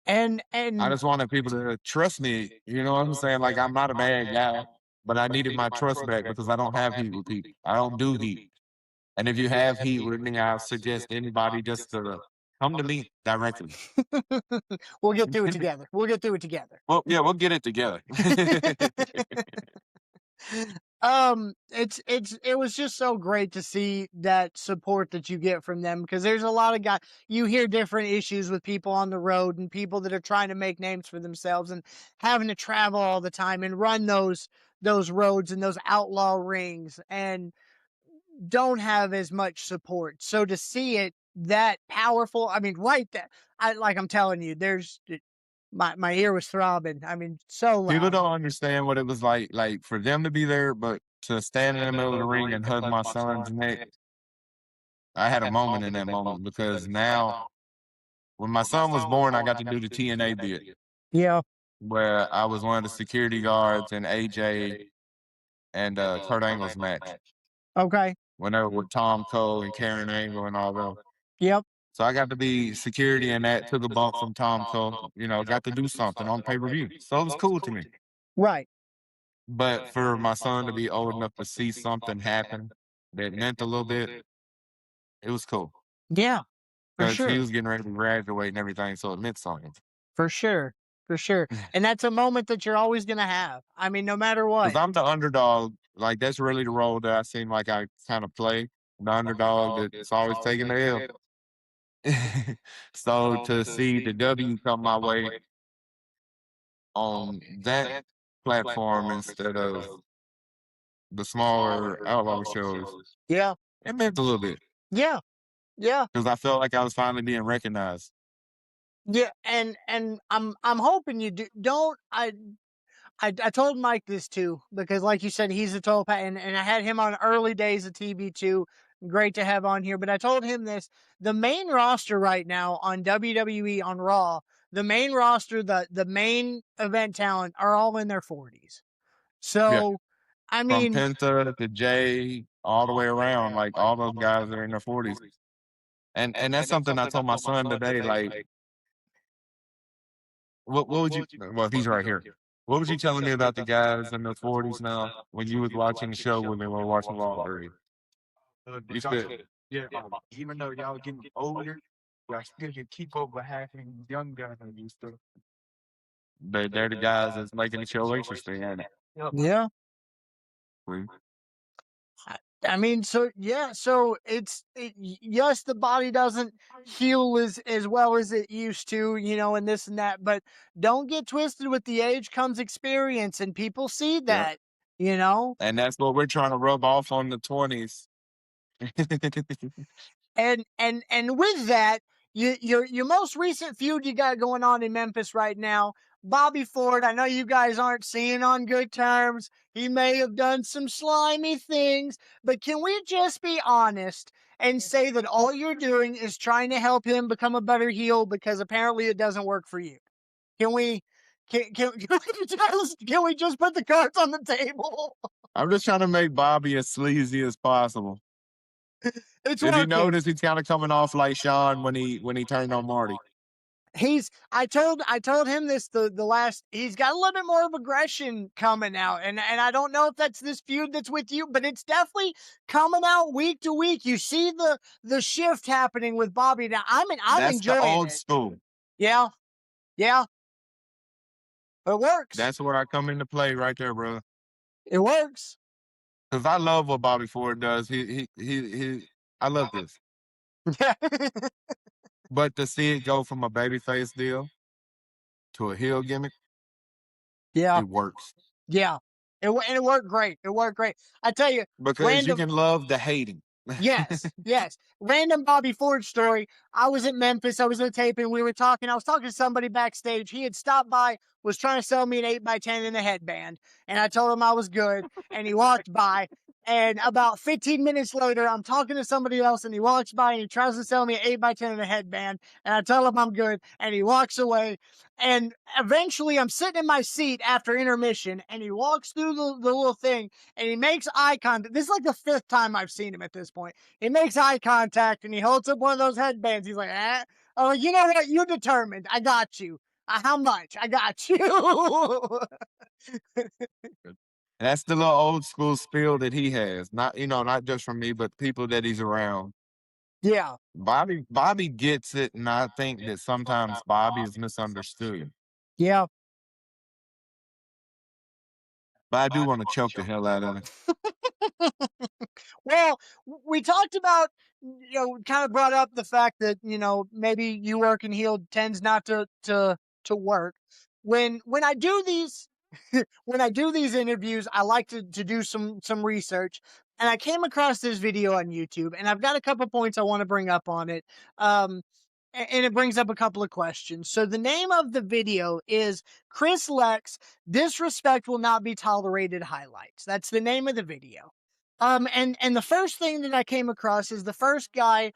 I And just wanted people to trust me. You know what I'm saying? Like I'm not a bad guy, but I needed my trust back because I don't have heat with people. I don't do heat. And if you have heat with me, I suggest anybody just to come to me directly. we'll get through it together. We'll get through it together. Well, yeah, we'll get it together. It was just so great to see that support that you get from them, because there's a lot of guys, you hear different issues with people on the road and people that are trying to make names for themselves and having to travel all the time and run those roads and those outlaw rings and don't have as much support. So to see it that powerful, I mean, right there, I'm telling you, there's my ear was throbbing. I mean, so loud. People don't understand what it was like for them to be there, but to stand in the middle of the ring and hug my son's neck. I had a moment in that moment because now, when my son was born, I got to do the TNA bit Yeah. where I was one of the security guards in AJ and Kurt Angle's match Okay. when they were with Tom Cole and Karen Angle and all them. Yep. So I got to be security in that, took a bump from Tom Cole, you know, got to do something on pay-per-view. So it was cool to me. Right. But for my son to be old enough to see something happen that meant a little bit, it was cool Yeah, for because he sure. was getting ready to graduate and everything, so it meant something. For sure. For sure. And that's a moment that you're always going to have. I mean, no matter Because what. I'm the underdog. Like that's really the role that I seem like I kind of play. The underdog that's always taking the L. So to see the W come my way on that platform instead of the smaller outlaw shows, Yeah. it meant a little bit Yeah. Yeah. because I felt like I was finally being recognized. Yeah. And I'm hoping you don't I told Mike this too, because like you said, he's a total and I had him on early days of TB2. Great to have on here. But I told him this: the main roster right now on WWE on Raw, the main roster, the main event talent are all in their 40s. Yeah, So I from mean, Penta to Jay, all the way around, like all those guys are in their 40s. And that's something I told my son today. Like, what would you? Well, he's right here. What was you telling me about the guys in their 40s now when you was watching the show when they were watching Raw earlier? You said, yeah, even though y'all getting older, y'all still can keep up with having young guys and used to. They're the guys that's making the show interesting, ain't it? yeah. We- I mean, so yeah, so yes, the body doesn't heal as well as it used to, and this and that, but don't get twisted. With the age comes experience, and people see Yeah. that, you know. And that's what we're trying to rub off on the 20s. And with that, your most recent feud you got going on in Memphis right now, Bobby Ford. I know you guys aren't seeing on good terms. He may have done some slimy things, but can we just be honest and say that all you're doing is trying to help him become a better heel because apparently it doesn't work for you? Can we? Can we just put the cards on the table? I'm just trying to make Bobby as sleazy as possible. It's If you working. notice, he's kind of coming off like Sean when he turned on Marty. I told him this the last. He's got a little bit more of aggression coming out, and I don't know if that's this feud that's with you, but it's definitely coming out week to week. You see the shift happening with Bobby now. I'm That's the enjoying old it. school. Yeah, yeah, it works. That's where I come into play right there, bro. It works. Because I love what Bobby Ford does. I love this. But to see it go from a babyface deal to a heel gimmick, Yeah, it works. yeah. And it worked great. It worked great. I tell you, Because you random. can love the hating. Yes, yes. Random Bobby Ford story. I was at Memphis. I was at a taping. We were talking. I was talking to somebody backstage. He had stopped by, was trying to sell me an 8x10 and a headband. And I told him I was good. And he walked by. And about 15 minutes later, I'm talking to somebody else. And he walks by and he tries to sell me an 8x10 and a headband. And I tell him I'm good. And he walks away. And eventually, I'm sitting in my seat after intermission. And he walks through the little thing and he makes eye contact. This is like the 5th time I've seen him at this point. He makes eye contact and he holds up one of those headbands. He's like, ah. Oh, you know what? You determined. I got you. How much? I got you. That's the little old school spiel that he has. Not just from me, but people that he's around. Yeah. Bobby gets it, and I think that sometimes Bobby is misunderstood. Yeah. But I do want to choke the hell out of him. Well, we talked about, kind of brought up the fact that, maybe you working heel tends not to work. When I do these, when I do these interviews, I like to do some research, and I came across this video on YouTube, and I've got a couple points I want to bring up on it. And it brings up a couple of questions. So the name of the video is Chris Lexx, Disrespect Will Not Be Tolerated Highlights. That's the name of the video. And the first thing that I came across is the first guy,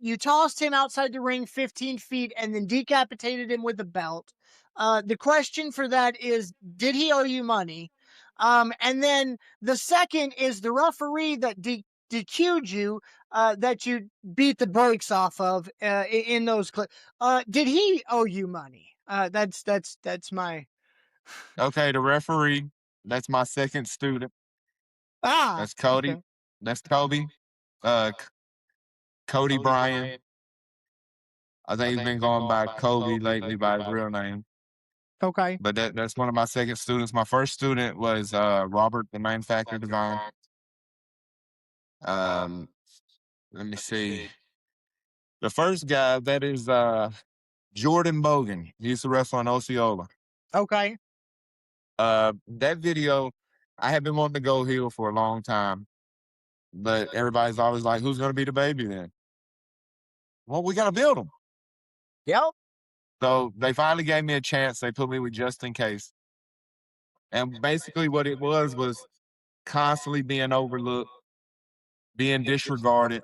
you tossed him outside the ring 15 feet and then decapitated him with a belt. The question for that is, did he owe you money? And then the second is the referee that DQ'd you, that you beat the brakes off of, in those clips. Did he owe you money? That's my. Okay, the referee That's my second student. Ah, That's Cody. okay. That's Kobe. Cody Bryan. I think he's been going by Kobe lately by his real name. Okay. But that's one of my second students. My first student was Robert, the manufacturer design. Let me see. The first guy, that is Jordan Bogan. He used to wrestle in Osceola. Okay. That video, I have been wanting to go heel for a long time, but everybody's always like, who's going to be the baby then? Well, we got to build him. Yep. So they finally gave me a chance. They put me with Just In Case. And basically what it was constantly being overlooked, being disregarded,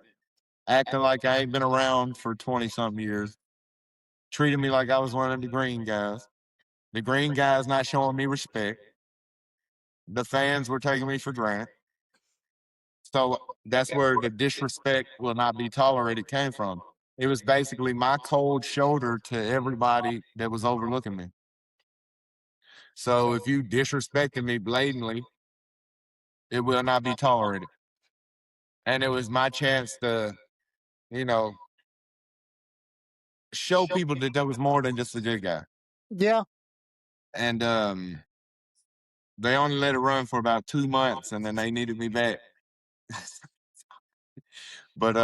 acting like I ain't been around for 20-something years, treating me like I was one of the green guys. The green guys not showing me respect. The fans were taking me for granted. So that's where the disrespect will not be tolerated came from. It was basically my cold shoulder to everybody that was overlooking me. So if you disrespected me blatantly, it will not be tolerated. And it was my chance to, you know, show people that there was more than just a good guy. Yeah. And they only let it run for about 2 months, and then they needed me back. But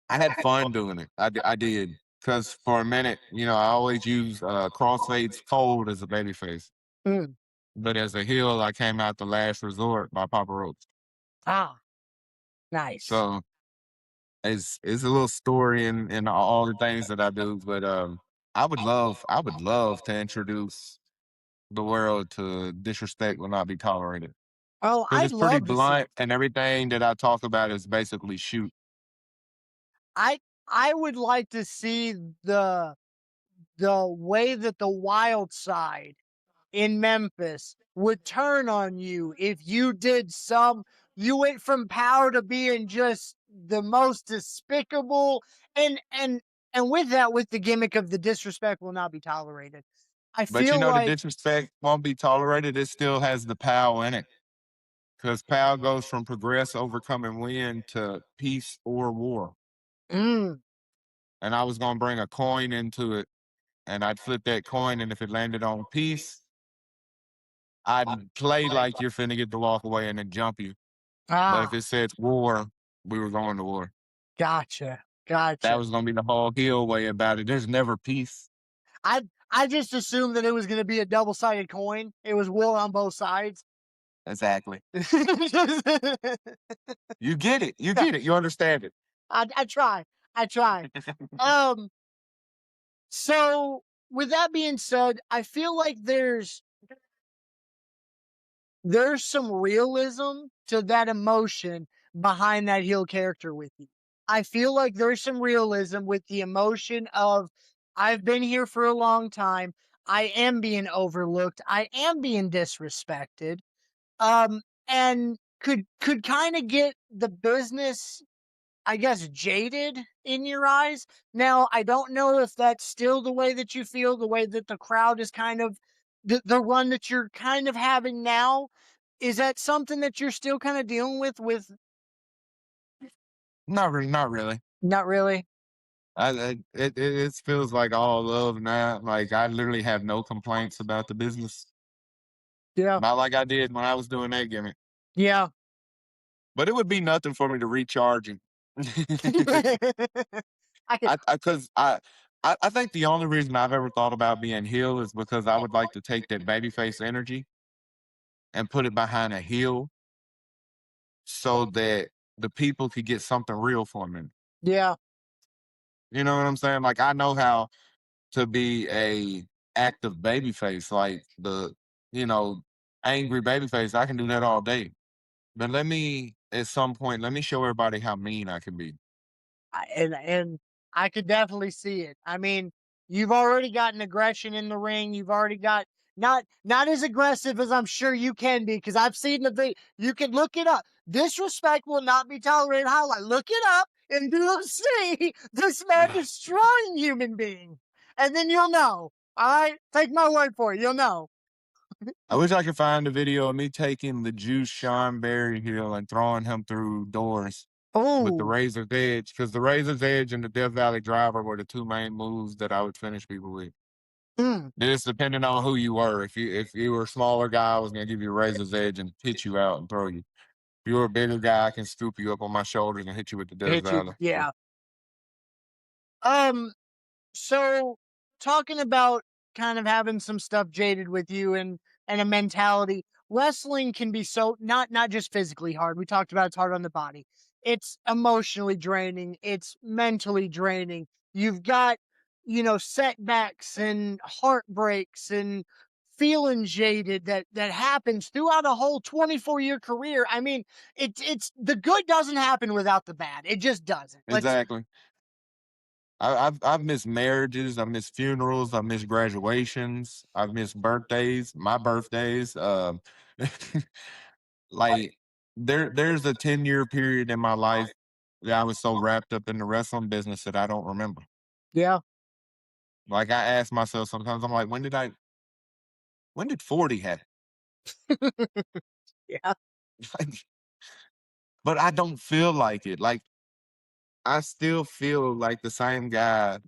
I had fun doing it. I did. Because for a minute, I always use Crossfade's Cold as a babyface. Mm. But as a heel, I came out the Last Resort by Papa Roach. Ah, nice. So it's a little story in all the things that I do. But I would love to introduce the world to disrespect will not be tolerated. Oh, Because I'd it's pretty love to see blunt, it. and everything that I talk about is basically shoot. I would like to see the way that the wild side in Memphis would turn on you if you did you went from power to being just the most despicable and with that, with the gimmick of the disrespect will not be tolerated. I But feel the like disrespect won't be tolerated. It still has the POW in it. Because POW goes from progress, overcome, and win to peace or war. mm, And I was going to bring a coin into it, and I'd flip that coin, and if it landed on peace, I'd play like you're finna get to walk away and then jump you. But if ah, it said war, we were going to war. gotcha. That Gotcha. was going to be the whole heel way about it. There's never peace. I just assumed that it was gonna be a double-sided coin. It was will on both sides. Exactly. You get it. You Yeah, get it. You understand it. I try. I try. Um, so with that being said, I feel like there's some realism to that emotion behind that heel character with you. I feel like there's some realism with the emotion of I've been here for a long time. I am being overlooked. I am being disrespected. And could kind of get the business, I guess, jaded in your eyes. Now, I don't know if that's still the way that you feel, the way that the crowd is kind of the one that you're kind of having now. Is that something that you're still kind of dealing with? Not really. Not really. Not really. It feels like all love now. Like I literally have no complaints about the business. Yeah. Not like I did when I was doing that gimmick. Yeah. But it would be nothing for me to recharge him. I could. I think the only reason I've ever thought about being heel is because I would like to take that babyface energy and put it behind a heel so that the people could get something real from him. Yeah. You know what I'm saying? Like I know how to be a active babyface, like the you know angry babyface. I can do that all day. But at some point, let me show everybody how mean I can be. And I could definitely see it. I mean, you've already gotten aggression in the ring. You've already got not as aggressive as I'm sure you can be because I've seen the video. You can look it up. Disrespect will not be tolerated. Highlight. Look it up and you'll see this man destroying human beings, and then you'll know. All right, take my word for it. You'll know. I wish I could find a video of me taking the juice Sean Berryhill and throwing him through doors with the Oh, razor's edge, because the razor's edge and the Death Valley driver were the two main moves that I would finish people with. mm, It's depending on who you were. If you were a smaller guy, I was gonna give you a razor's edge and pitch you out and throw you. If you were a bigger guy, I can scoop you up on my shoulders and hit you with the Death hit you. Valley. Yeah. Um. So, talking about kind of having some stuff jaded with you and a mentality, wrestling can be so not just physically hard. We talked about it's hard on the body. It's emotionally draining. It's mentally draining. You've got, setbacks and heartbreaks and feeling jaded that happens throughout a whole 24-year career. I mean, it's the good doesn't happen without the bad. It just doesn't. Let's Exactly. I've missed marriages, I've missed funerals, I've missed graduations, I've missed birthdays, my birthdays. Like there's a 10-year period in my life that I was so wrapped up in the wrestling business that I don't remember. yeah. Like I ask myself sometimes, I'm like, when did 40 happen? Yeah. But I don't feel like it. Like I still feel like the same guy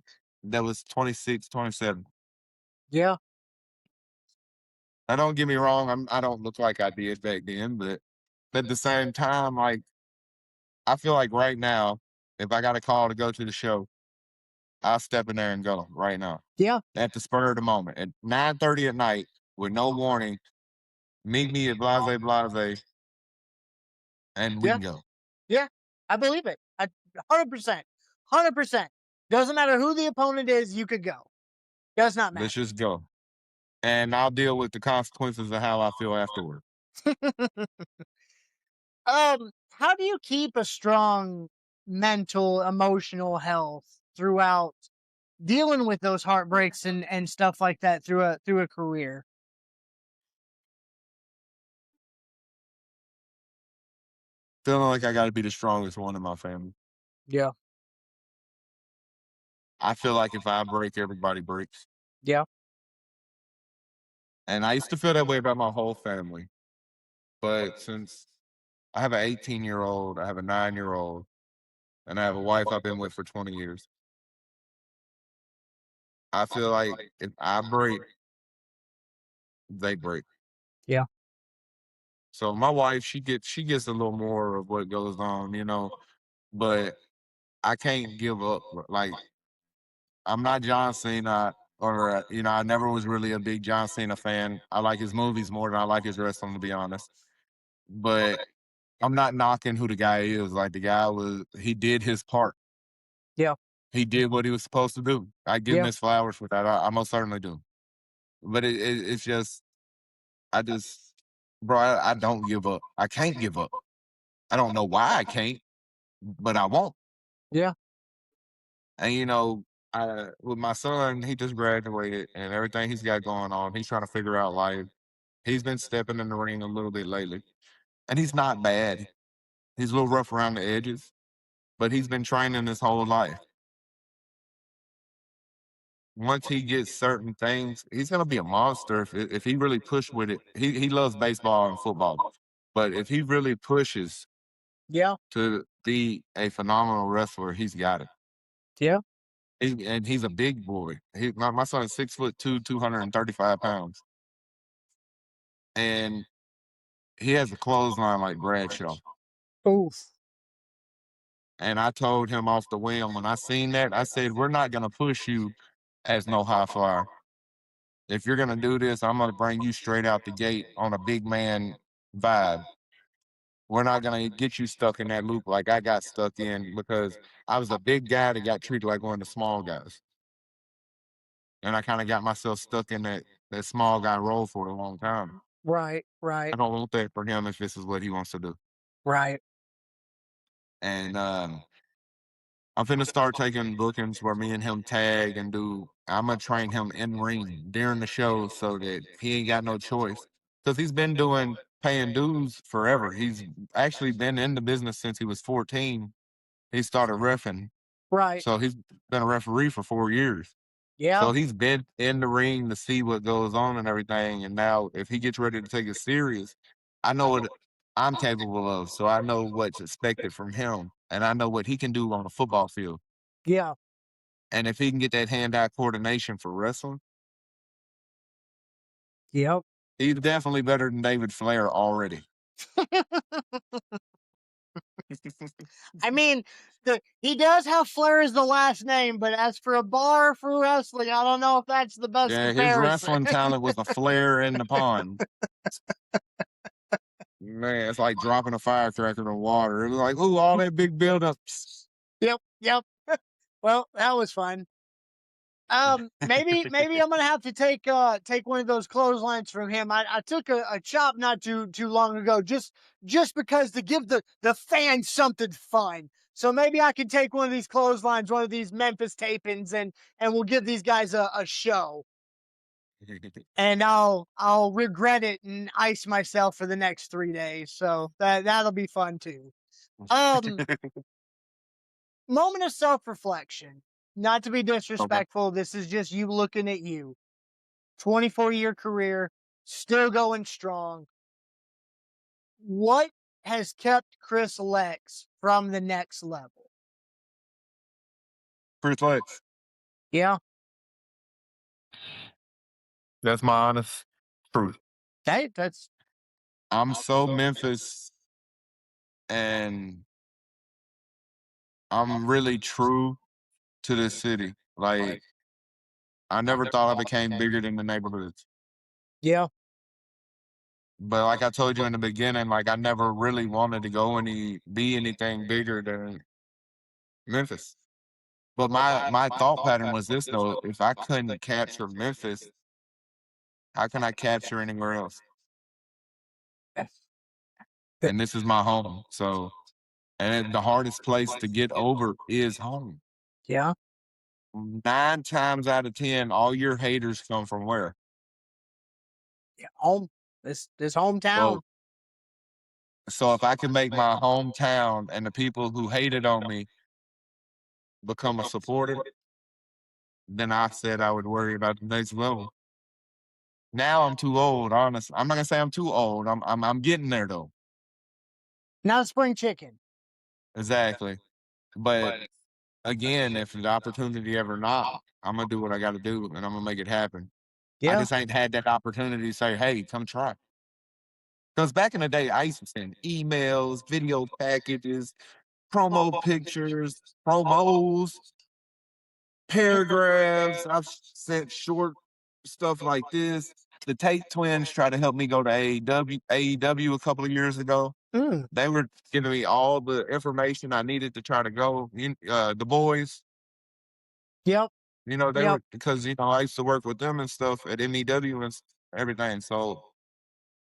that was 26, 27. Yeah. Now, don't get me wrong, I don't look like I did back then, but at the same time, like I feel like right now, if I got a call to go to the show, I'll step in there and go right now. Yeah. At the spur of the moment. At 9:30 at night, with no warning, meet me at Blase Blase and we Yeah. can go. Yeah. I believe it. 100%. 100%. Doesn't matter who the opponent is, you could go. Does not Let's matter. just go. And I'll deal with the consequences of how I feel afterward. How do you keep a strong mental, emotional health throughout dealing with those heartbreaks and stuff like that through a career? Feeling like I gotta be the strongest one in my family. Yeah. I feel like if I break, everybody breaks. Yeah. And I used to feel that way about my whole family. But since I have an 18-year-old, I have a 9-year-old, and I have a wife I've been with for 20 years, I feel like if I break, they break. Yeah. So my wife, she gets a little more of what goes on, but I can't give up. Like I'm not John Cena, or I never was really a big John Cena fan. I like his movies more than I like his wrestling, to be honest. But I'm not knocking who the guy is. Like he did his part. Yeah. He did what he was supposed to do. I give him Yeah. his flowers for that. I most certainly do. But it's just, I just, bro, I don't give up. I can't give up. I don't know why I can't, but I won't. Yeah. And with my son, he just graduated and everything he's got going on, he's trying to figure out life. He's been stepping in the ring a little bit lately, and he's not bad. He's a little rough around the edges, but he's been training his whole life. Once he gets certain things, he's gonna be a monster if he really push with it. He loves baseball and football, but if he really pushes Yeah. to be a phenomenal wrestler, he's got it. Yeah. And he's a big boy. My son is 6'2", 235 pounds, and he has a clothesline like Bradshaw. Oof. And I told him off the whim when I seen that, I said, "We're not gonna push you as no high flyer. If you're gonna do this, I'm gonna bring you straight out the gate on a big man vibe. We're not gonna get you stuck in that loop like I got stuck in because I was a big guy that got treated like one of the small guys. And I kind of got myself stuck in that small guy role for a long time. Right. I Right. don't want that for him if this is what he wants to do. Right. And I'm finna start taking bookings where me and him tag and I'm gonna train him in ring during the show so that he ain't got no choice. Because he's been paying dues forever. He's actually been in the business since he was 14. He started reffing. Right. So he's been a referee for 4 years. Yeah. So he's been in the ring to see what goes on and everything. And now if he gets ready to take it serious, I know what I'm capable of. So I know what's expected from him. And I know what he can do on the football field. Yeah. And if he can get that hand-eye coordination for wrestling, Yep. he's definitely better than David Flair already. I mean, he does have Flair as the last name, but as for a bar for wrestling, I don't know if that's the best Yeah, his comparison. wrestling talent was a flare in the pond. Man, it's like dropping a firecracker in the water. It was like, ooh, all that big buildup. Yep. Well, that was fun. Maybe I'm gonna have to take one of those clotheslines from him. I took a chop not too long ago, just because to give the fans something fun. So maybe I can take one of these clotheslines, one of these Memphis tapings, and we'll give these guys a show. And I'll regret it and ice myself for the next 3 days. So that'll be fun too. Moment of self-reflection. Not to be disrespectful, this is just you looking at you. 24-year career, still going strong. What has kept Chris Lexx from the next level? Chris Lexx. Yeah. That's my honest truth. Hey, that's I'm so Memphis and I'm really true to this city. Like, I never thought I became bigger than the neighborhoods. yeah. But like I told you in the beginning, like I never really wanted to be anything bigger than Memphis. But my thought pattern was this though: if I couldn't capture Memphis, how can I capture anywhere else? And this is my home. So, the hardest place to get over is home. Yeah. 9 times out of 10, all your haters come from where? Yeah. Home. This hometown. So if I can make my hometown and the people who hated on me become a supporter, then I said I would worry about the next level. Now I'm too old, honestly. I'm not gonna say I'm too old. I'm getting there though. Not a spring chicken. Exactly. But again, if the opportunity ever knock, I'm gonna do what I gotta do and I'm gonna make it happen. I Yeah. just ain't had that opportunity to say, hey, come try. Because back in the day, I used to send emails, video packages, promo pictures, promos, paragraphs. I've sent short stuff like this. The Tate twins tried to help me go to AEW a couple of years ago. Mm. They were giving me all the information I needed to try to go. The boys, Yep. they Yep. were, because, I used to work with them and stuff at MEW and everything. So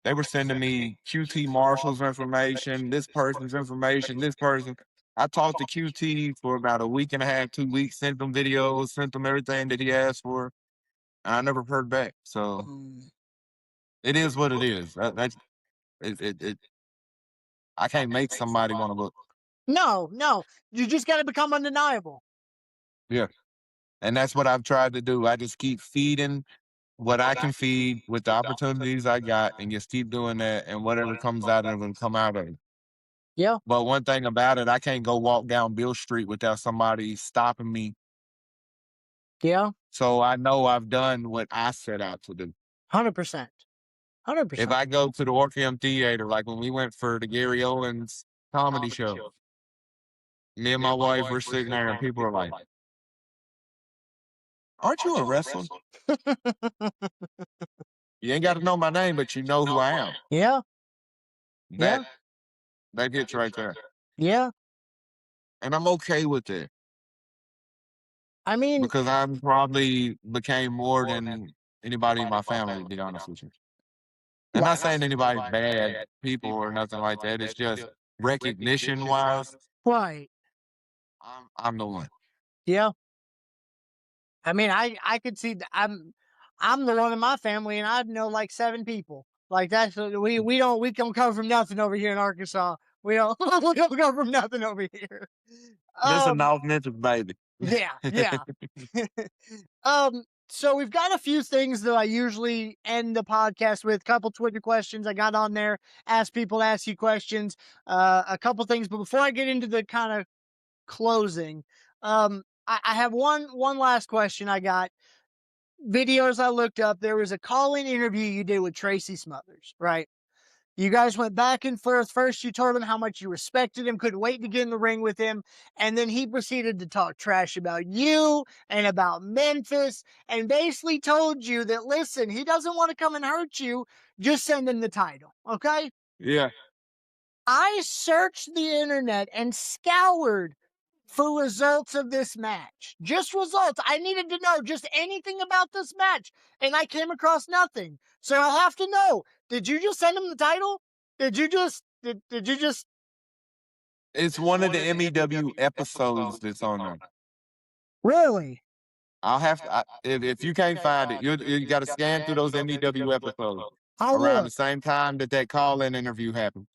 they were sending me QT Marshall's information, this person's information, this person. I talked to QT for about a week and a half, 2 weeks, sent them videos, sent them everything that he asked for. And I never heard back. So it is what it is. That's it. I can't make somebody want to look. No. You just got to become undeniable. Yeah. And that's what I've tried to do. I just keep feeding what I can feed with the opportunities I got and just keep doing that. And whatever comes out of it will come out of it. Yeah. But one thing about it, I can't go walk down Bill Street without somebody stopping me. Yeah. So I know I've done what I set out to do. 100%. 100%. If I go to the Orpheum Theater, like when we went for the Gary Owens comedy show, me and my wife were sitting there and people are like, aren't you a wrestler? You ain't got to know my name, but you know who I am. Yeah. That hits right there. Yeah. And I'm okay with it. I mean, because I probably became more than anybody in my family, to be honest with you. And not saying anybody's bad people or nothing like that. It's just recognition wise, right. I'm the one. Yeah. I mean, I could see I'm the one in my family, and I know like 7 people. Like that's we don't come from nothing over here in Arkansas. We don't we don't come from nothing over here. Just an authentic baby. Yeah, yeah. So we've got a few things that I usually end the podcast with. A couple Twitter questions I got on there. Ask people to ask you questions. A couple things, but before I get into the kind of closing, I have one last question. I got videos I looked up. There was a call-in interview you did with Tracy Smothers, right? You guys went back and forth. First, you told him how much you respected him, couldn't wait to get in the ring with him. And then he proceeded to talk trash about you and about Memphis and basically told you that, listen, he doesn't want to come and hurt you. Just send him the title. Okay. Yeah. I searched the internet and scoured for results of this match. Just results. I needed to know just anything about this match, and I came across nothing. So I have to know, did you just send him the title? Did you just It's one of the MEW episodes that's on there. Really? I'll have to, if you can't find it, you got to scan through those MEW episodes I'll around look. the same time that call-in interview happened.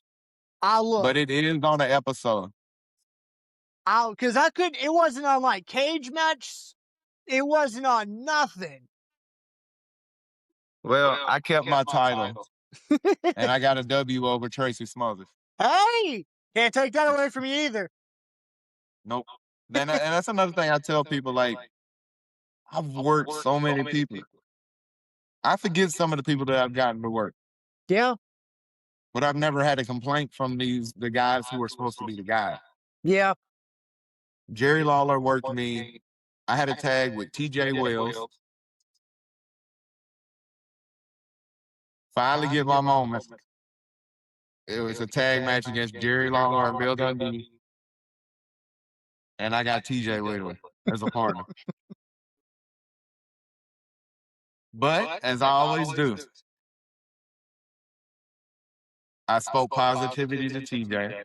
I'll look. But it is on the episode. Because it wasn't on like cage match. It wasn't on nothing. Well, I kept my title, and I got a W over Tracy Smothers. Hey, can't take that away from you either. Nope. And that's another thing I tell people, like, I've worked so many people. I forget some of the people that I've gotten to work. Yeah. But I've never had a complaint from the guys who were supposed to be the guys. Yeah. Jerry Lawler worked me. I had a tag with TJ Wells. Finally get my moment. It was a tag match against Jerry Lawler and Bill Dundee. And I got TJ Wells as a partner. But, as I always do, I spoke positivity to TJ.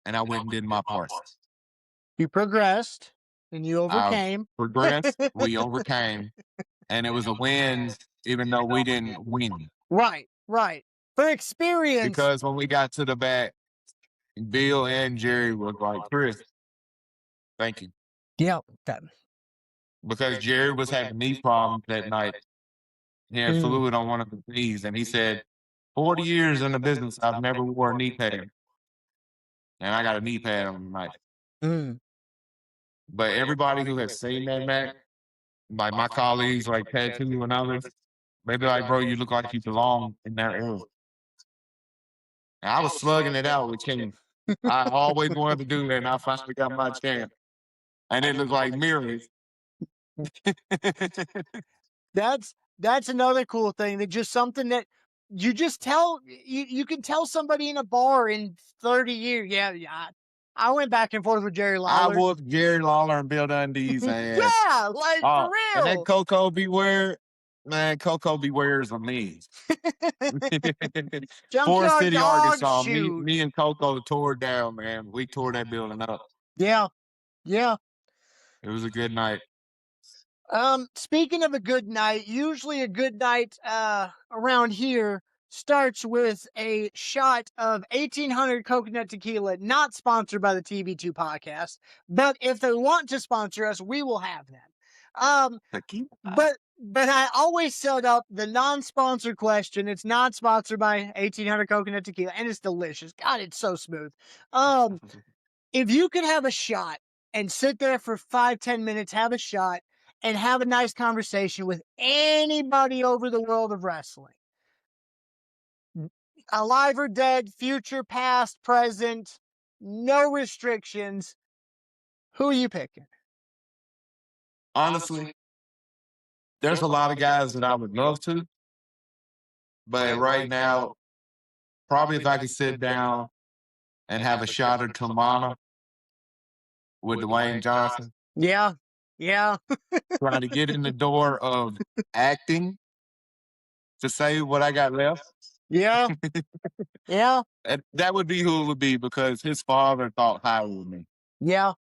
And I went and did my part. You progressed and you overcame. I progressed, we overcame. And it was a win, even though we didn't win. Right, right. For experience. Because when we got to the back, Bill and Jerry was like, Chris, thank you. Yeah. Because Jerry was having knee problems that night. He had fluid on one of his knees, and he said, 40 years in the business, I've never wore a knee pad. And I got a knee pad on tonight. But everybody who has seen that match, like my colleagues, like Tattoo and others, they be like, bro, you look like you belong in that era. And I was slugging it out with King. I always wanted to do that, and I finally got my chance. And it looked like mirrors. That's another cool thing. That just something that you just tell you can tell somebody in a bar in 30 years. Yeah, I went back and forth with Jerry Lawler. I whooped Jerry Lawler and Bill Dundee's ass. Yeah, like for real. And that Coco Beware, man, Coco Beware's a me. Forest City, Arkansas. Me and Coco tore down, man. We tore that building up. Yeah, yeah. It was a good night. Speaking of a good night, usually a good night around here starts with a shot of 1800 coconut tequila, not sponsored by the TB2 podcast, but if they want to sponsor us, we will have that. But I always set up the non-sponsored question. It's not sponsored by 1800 coconut tequila, and it's delicious. God, it's so smooth. If you could have a shot and sit there for 5-10 minutes, have a shot, and have a nice conversation with anybody over the world of wrestling, alive or dead, future, past, present, no restrictions, who are you picking? Honestly, there's a lot of guys that I would love to, but right now, probably if I could sit down and have a shot of Tamana with Dwayne Johnson. Yeah. Trying to get in the door of acting to say what I got left. Yeah. Yeah. That would be who it would be, because his father thought highly of me. Yeah.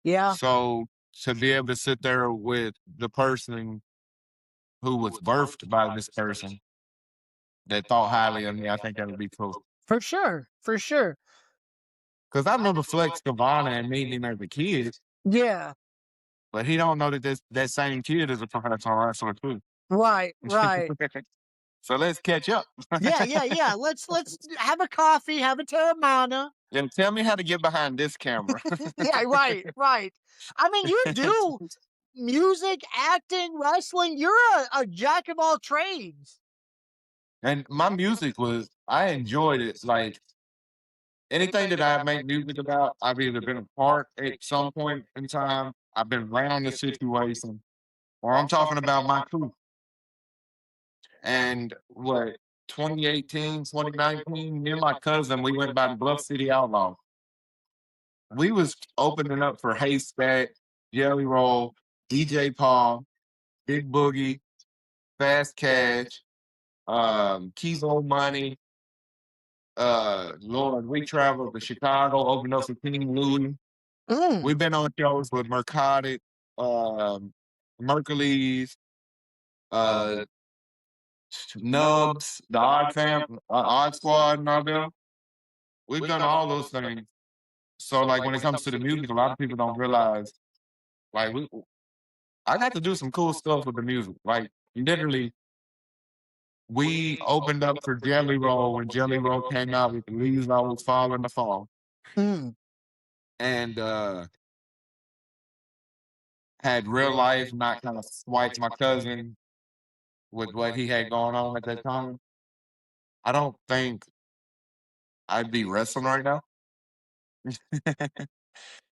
Yeah. So to be able to sit there with the person who was birthed by this person that thought highly of me, I think that would be cool. For sure. For sure. Because I remember Flex Cavana and meeting him as a kid, Yeah. but he don't know that that same kid is a professional wrestler too. Right. Right. So let's catch up. Yeah. Let's have a coffee, have a Terramana. And tell me how to get behind this camera. Yeah, right. I mean, you do music, acting, wrestling. You're a jack of all trades. And my music was, I enjoyed it. Like anything that I make music about, I've either been a part at some point in time, I've been around the situation, or I'm talking about my crew. And what, 2018, 2019, me and my cousin, we went by the Bluff City Outlaw. We was opening up for Haystack, Jelly Roll, DJ Paul, Big Boogie, Fast Cash, Keyboard Money. Lord, we traveled to Chicago, opened up for King Louis. Mm. We've been on shows with Mercadic, Mercules, uh, Nubs, the Odd Fam, Odd Squad, and all them. We've done all those things. So, like, when it comes to the music, a lot of people don't realize, like, I got to do some cool stuff with the music. Like, literally, we opened up for Jelly Roll when Jelly Roll came out with The Leaves Always Fall in the Fall. Mm. And had real life not kind of swiped my cousin with what he had going on at that time. I don't think I'd be wrestling right now.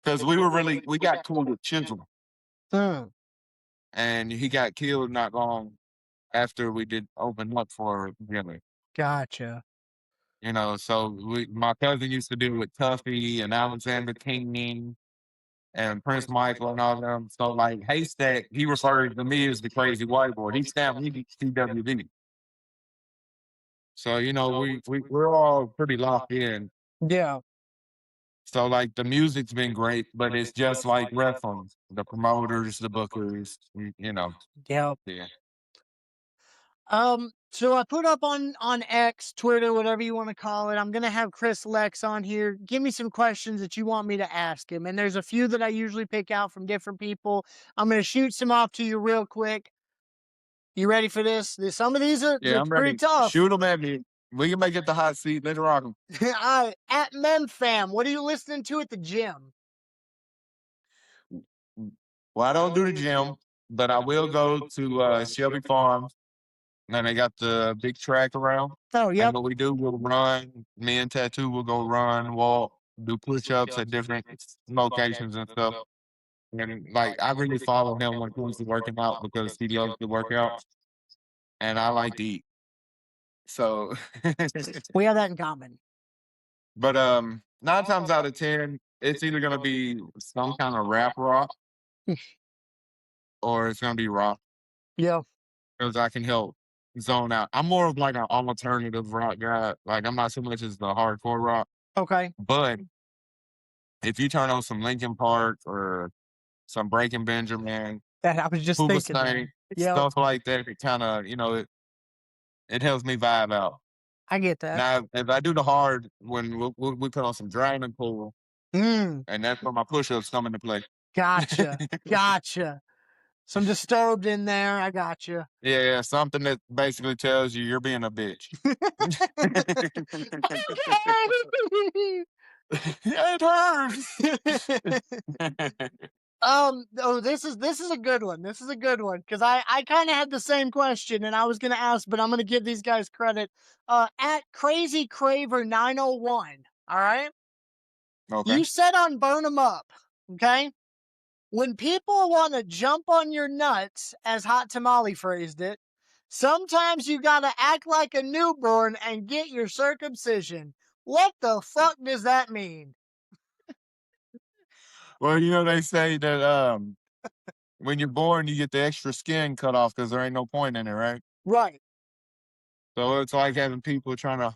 Because we got cool with Chisholm. Mm. And he got killed not long after we did open up for Jelly. Gotcha. You know, so my cousin used to do with Tuffy and Alexander King and Prince Michael and all them. So like Haystack, he referred to me as the crazy white boy. He stamped me TWD. So, you know, we're all pretty locked in. Yeah. So like the music's been great, but it's just like wrestling. The promoters, the bookers, you know. Yeah. Yeah. So I put up on X, Twitter, whatever you want to call it. I'm gonna have Chris Lexx on here. Give me some questions that you want me to ask him, and there's a few that I usually pick out from different people. I'm gonna shoot some off to you real quick. You ready for this? Some of these are Yeah, I'm pretty ready. tough. Shoot them at me. We can make it the hot seat. Let's rock them. At MemFam, what are you listening to at the gym? Well, I don't do the gym, but I will go to Shelby Farms. And they got the big track around. Oh, And yep. what we do, we'll run. Me and Tattoo will go run, walk, do push-ups at different locations and stuff. And like I really follow him when it comes to working out because he loves to work out, and I like to eat. So, We have that in common. but 9 times out of 10, it's either gonna be some kind of rap rock or it's gonna be rock Yeah. because I can help zone out. I'm more of like an alternative rock guy. Like I'm not so much as the hardcore rock. Okay. But if you turn on some Linkin Park or some Breaking Benjamin, That I was just thinking. Hoobastank, Yeah. stuff like that, it kind of, you know, it helps me vibe out. I get that. Now, if I do the hard, when we put on some Dragon Pool, Mm. and that's where my push-ups come into play. Gotcha. Some Disturbed in there. I gotcha. Yeah, something that basically tells you you're being a bitch. It hurts. Oh, this is a good one. This is a good one because I kind of had the same question and I was gonna ask, but I'm gonna give these guys credit. At Crazy Craver 901. All right. Okay. You said on Burn 'Em Up. Okay. When people want to jump on your nuts, as Hot Tamale phrased it, sometimes you gotta act like a newborn and get your circumcision. What the fuck does that mean? Well, you know, they say that when you're born, you get the extra skin cut off because there ain't no point in it, right? Right. So it's like having people trying to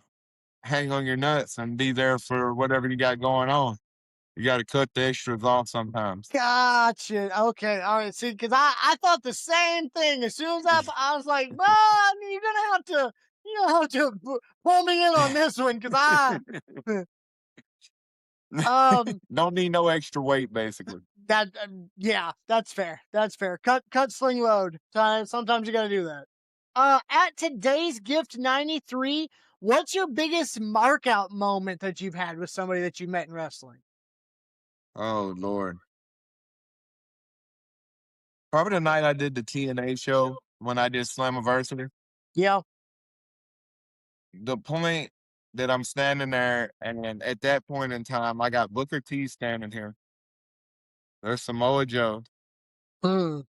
hang on your nuts and be there for whatever you got going on. You got to cut the extras off sometimes. Gotcha. Okay. All right. See, because I thought the same thing. As soon as I was like, well, I mean, you're gonna have to pull me in on this one because Don't need no extra weight, basically. That yeah, that's fair. That's fair. Cut sling load. Sometimes you got to do that. At today's gift 93, what's your biggest mark out moment that you've had with somebody that you met in wrestling? Oh Lord. Probably the night I did the TNA show when I did Slammiversary. Yeah. The point that I'm standing there, and at that point in time, I got Booker T standing here. There's Samoa Joe. Mm,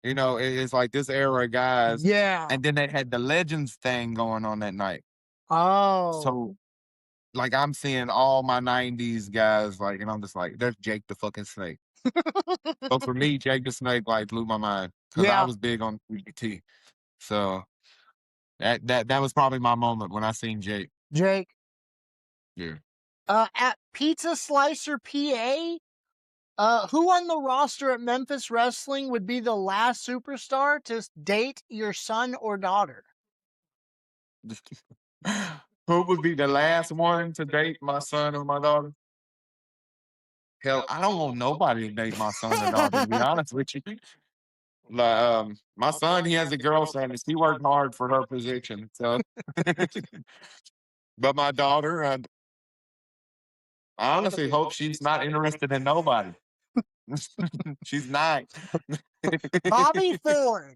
You know, it's like this era of guys. yeah. And then they had the Legends thing going on that night. Oh. So, like, I'm seeing all my 90s guys, like, and I'm just like, there's Jake the fucking Snake. So for me, Jake the Snake, like, blew my mind because I Yeah. was big on 3DT. So that was probably my moment when I seen Jake. Jake. Yeah. At Pizza Slicer PA, who on the roster at Memphis Wrestling would be the last superstar to date your son or daughter? Who would be the last one to date my son or my daughter? Hell, I don't want nobody to date my son or daughter, to be honest with you. Like, my son, he has a girlfriend, and she worked hard for her position. So, but my daughter, I honestly hope she's not interested in nobody. She's not. Bobby Ford.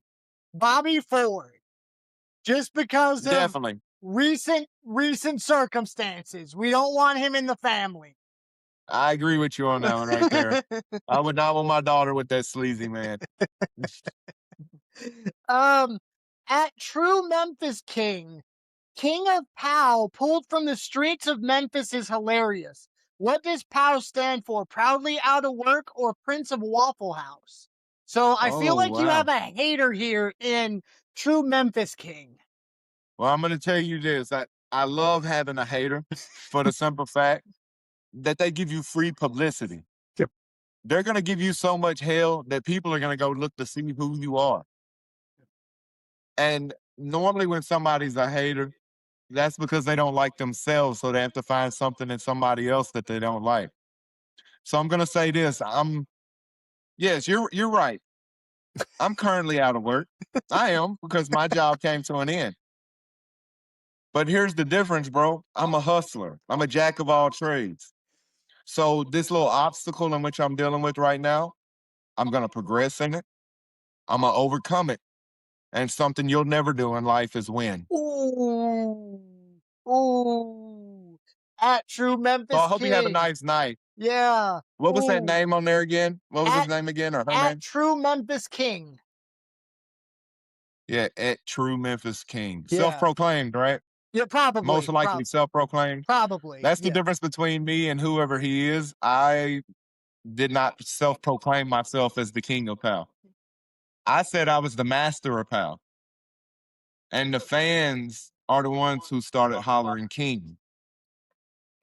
Bobby Ford. Just because of Definitely. recent circumstances. We don't want him in the family. I agree with you on that one right there. I would not want my daughter with that sleazy man. At True Memphis King, King of POW pulled from the streets of Memphis is hilarious. What does POW stand for? Proudly out of work or Prince of Waffle House? So I feel Oh, like you have wow. a hater here in True Memphis King. Well, I'm going to tell you this. I love having a hater for the simple fact that they give you free publicity. Yep. They're going to give you so much hell that people are going to go look to see who you are. And normally when somebody's a hater, that's because they don't like themselves. So they have to find something in somebody else that they don't like. So I'm going to say this. Yes, you're right. I'm currently out of work. I am, because my job came to an end. But here's the difference, bro. I'm a hustler. I'm a jack of all trades. So this little obstacle in which I'm dealing with right now, I'm going to progress in it. I'm going to overcome it. And something you'll never do in life is win. Ooh. Ooh. At True So Memphis I hope you have a King. nice night. Yeah. What was that Ooh. name on there again? What was his At, name again, or her at name? True Memphis King. Yeah, at True Memphis King. Yeah. Self-proclaimed, right? Yeah, probably. Most likely self-proclaimed. Probably. That's the Yeah. difference between me and whoever he is. I did not self-proclaim myself as the king of POW. I said I was the master of POW. And the fans are the ones who started hollering king.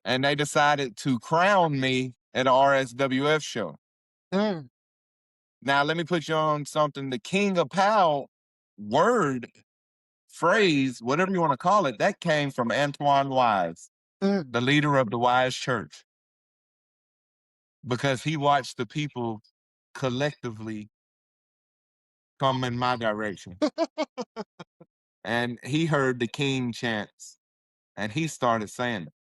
And they decided to crown me at an RSWF show. Mm. Now, let me put you on something. The king of POW word, phrase, whatever you want to call it, that came from Antoine Wise, the leader of the Wise Church. Because he watched the people collectively come in my direction. And he heard the king chants, and he started saying it.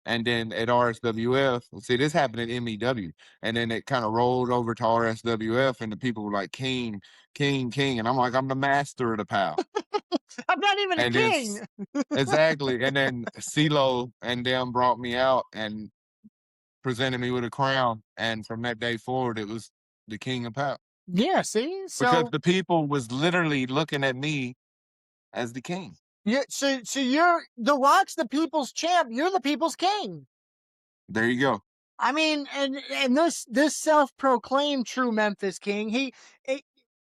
And then at RSWF, see, this happened at MEW, and then it kind of rolled over to RSWF, and the people were like, king, king, king. And I'm like, I'm the master of the POW. I'm not even a And then, king. exactly. And then CeeLo and them brought me out and presented me with a crown. And from that day forward, it was the king of POW. Yeah, see? Because So the people was literally looking at me as the king. yeah, so you're The Rock's the people's champ. You're the people's king. There you go. I mean, and this self-proclaimed True Memphis King,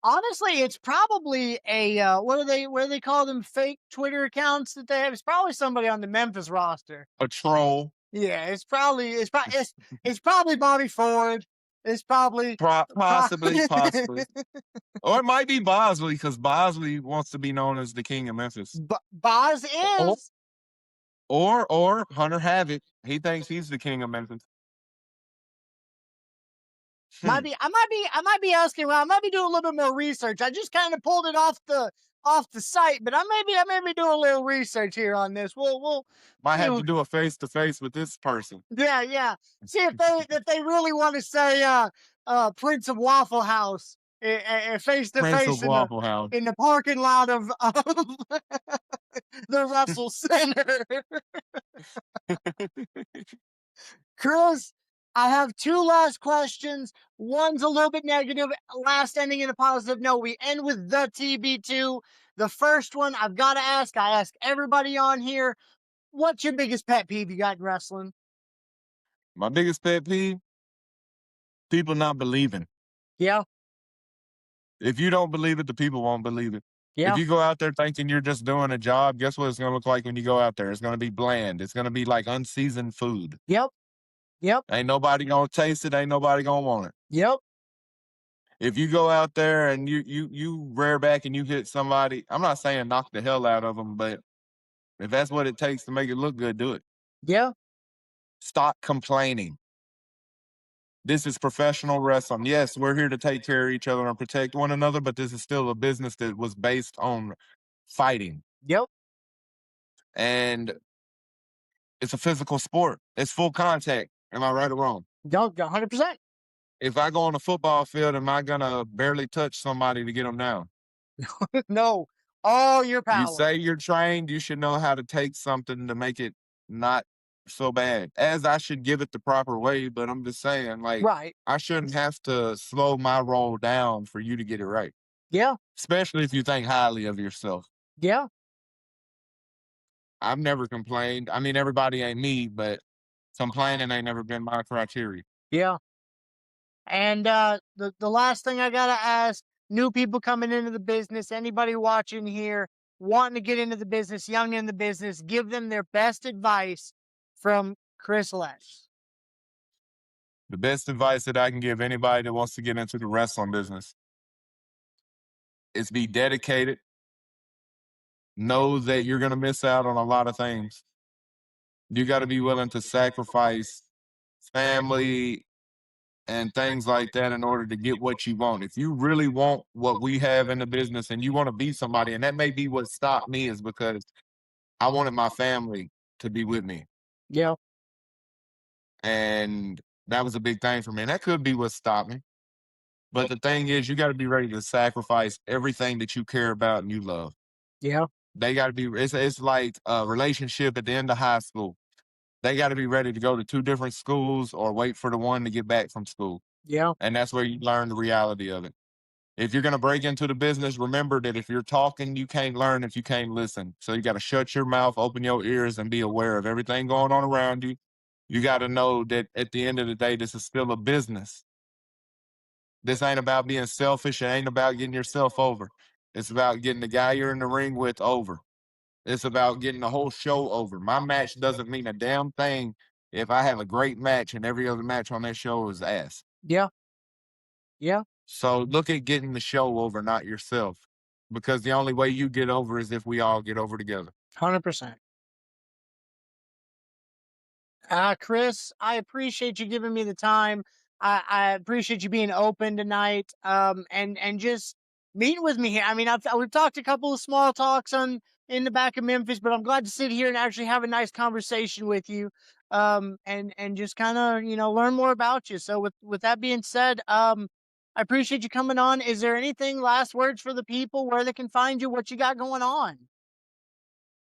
honestly, it's probably a what do they call them, fake Twitter accounts that they have? It's probably somebody on the Memphis roster. A troll. Yeah, it's probably Bobby Ford. It's probably Possibly. Or it might be Bosley, because Bosley wants to be known as the king of Memphis. Boz Or, is or Hunter Havoc. He thinks he's the king of Memphis. I might be asking around. I might be doing a little bit more research. I just kind of pulled it off the site, but I may be doing a little research here on this. We'll Might see. have to do a face to face with this person. Yeah. See if they really want to say Prince of Waffle House face to Prince face of Waffle House. in the parking lot of the Russell Center. Chris, I have two last questions. One's a little bit negative, last ending in a positive note. We end with the TB2. The first one I've got to ask, I ask everybody on here, what's your biggest pet peeve you got in wrestling? My biggest pet peeve, people not believing. Yeah. If you don't believe it, the people won't believe it. Yeah. If you go out there thinking you're just doing a job, guess what it's going to look like when you go out there? It's going to be bland. It's going to be like unseasoned food. Yep. Ain't nobody going to taste it. Ain't nobody going to want it. Yep. If you go out there and you rear back and you hit somebody, I'm not saying knock the hell out of them, but if that's what it takes to make it look good, do it. Yeah. Stop complaining. This is professional wrestling. Yes, we're here to take care of each other and protect one another, but this is still a business that was based on fighting. Yep. And it's a physical sport. It's full contact. Am I right or wrong? No, 100%. If I go on a football field, am I going to barely touch somebody to get them down? No. All your power. You say you're trained, you should know how to take something to make it not so bad. As I should give it the proper way, but I'm just saying, like, right. I shouldn't have to slow my roll down for you to get it right. Yeah. Especially if you think highly of yourself. Yeah. I've never complained. I mean, everybody ain't me, but complaining ain't never been my criteria. Yeah. And the last thing I gotta ask, new people coming into the business, anybody watching here, wanting to get into the business, young in the business, give them their best advice from Chris Lexx. The best advice that I can give anybody that wants to get into the wrestling business is be dedicated. Know that you're going to miss out on a lot of things. You got to be willing to sacrifice family and things like that in order to get what you want. If you really want what we have in the business and you want to be somebody, and that may be what stopped me, is because I wanted my family to be with me. Yeah. And that was a big thing for me. And that could be what stopped me. But the thing is, you got to be ready to sacrifice everything that you care about and you love. Yeah. They got to be, it's like a relationship at the end of high school. They got to be ready to go to two different schools or wait for the one to get back from school. Yeah. And that's where you learn the reality of it. If you're going to break into the business, remember that if you're talking, you can't learn if you can't listen. So you got to shut your mouth, open your ears, and be aware of everything going on around you. You got to know that at the end of the day, this is still a business. This ain't about being selfish. It ain't about getting yourself over. It's about getting the guy you're in the ring with over. It's about getting the whole show over. My match doesn't mean a damn thing if I have a great match and every other match on that show is ass. Yeah. Yeah. So look at getting the show over, not yourself. Because the only way you get over is if we all get over together. 100%. Chris, I appreciate you giving me the time. I appreciate you being open tonight. And just meeting with me here. I mean, we've talked a couple of small talks in the back of Memphis, but I'm glad to sit here and actually have a nice conversation with you. And just kind of, learn more about you. So with that being said, I appreciate you coming on. Is there anything, last words for the people, where they can find you, what you got going on?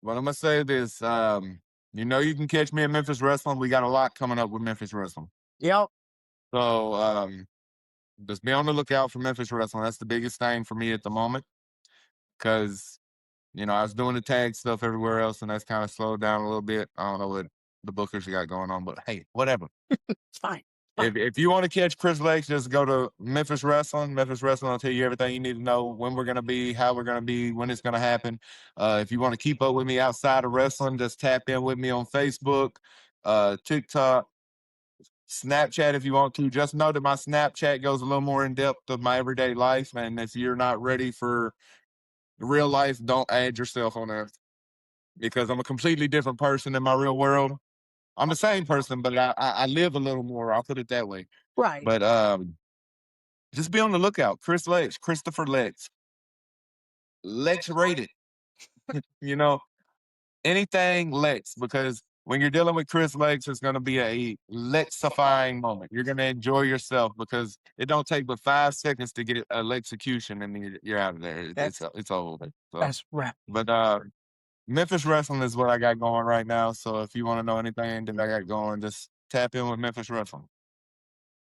Well, I'm going to say this. You can catch me at Memphis Wrestling. We got a lot coming up with Memphis Wrestling. Yep. So just be on the lookout for Memphis Wrestling. That's the biggest thing for me at the moment. Because, I was doing the tag stuff everywhere else, and that's kind of slowed down a little bit. I don't know what the bookers got going on, but hey, whatever. It's fine. If you want to catch Chris Lexx, just go to Memphis Wrestling. Memphis Wrestling will tell you everything you need to know, when we're going to be, how we're going to be, when it's going to happen. If you want to keep up with me outside of wrestling, just tap in with me on Facebook, TikTok, Snapchat if you want to. Just know that my Snapchat goes a little more in depth of my everyday life. And if you're not ready for real life, don't add yourself on there, because I'm a completely different person in my real world. I'm the same person, but I live a little more. I'll put it that way. Right. But just be on the lookout. Chris Lexx, Christopher Lexx, Lex rated. You know, anything Lex, because when you're dealing with Chris Lexx, it's going to be a Lexifying moment. You're going to enjoy yourself because it don't take but 5 seconds to get a Lexecution and you're out of there. It's over. So, That's right. but Memphis Wrestling is what I got going right now. So if you want to know anything that I got going, just tap in with Memphis Wrestling.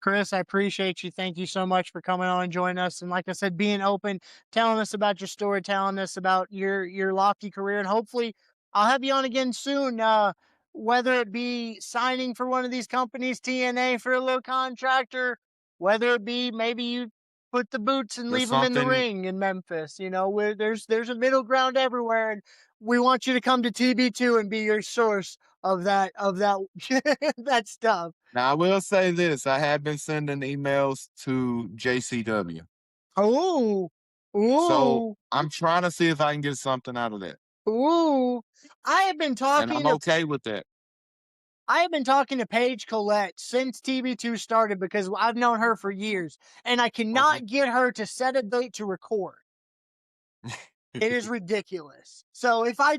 Chris, I appreciate you. Thank you so much for coming on and joining us. And like I said, being open, telling us about your story, telling us about your lofty career. And hopefully I'll have you on again soon. Whether it be signing for one of these companies, TNA for a little contractor, whether it be maybe you put the boots and There's leave them in the something ring in Memphis, you know, where there's a middle ground everywhere. And we want you to come to TB2 and be your source of that that stuff. Now, I will say this. I have been sending emails to JCW. Oh, So ooh, I'm trying to see if I can get something out of that. ooh. I have been And I'm talking to okay with that. I have been talking to Paige Collette since TB2 started because I've known her for years, and I cannot get her to set a date to record. It is ridiculous. So if I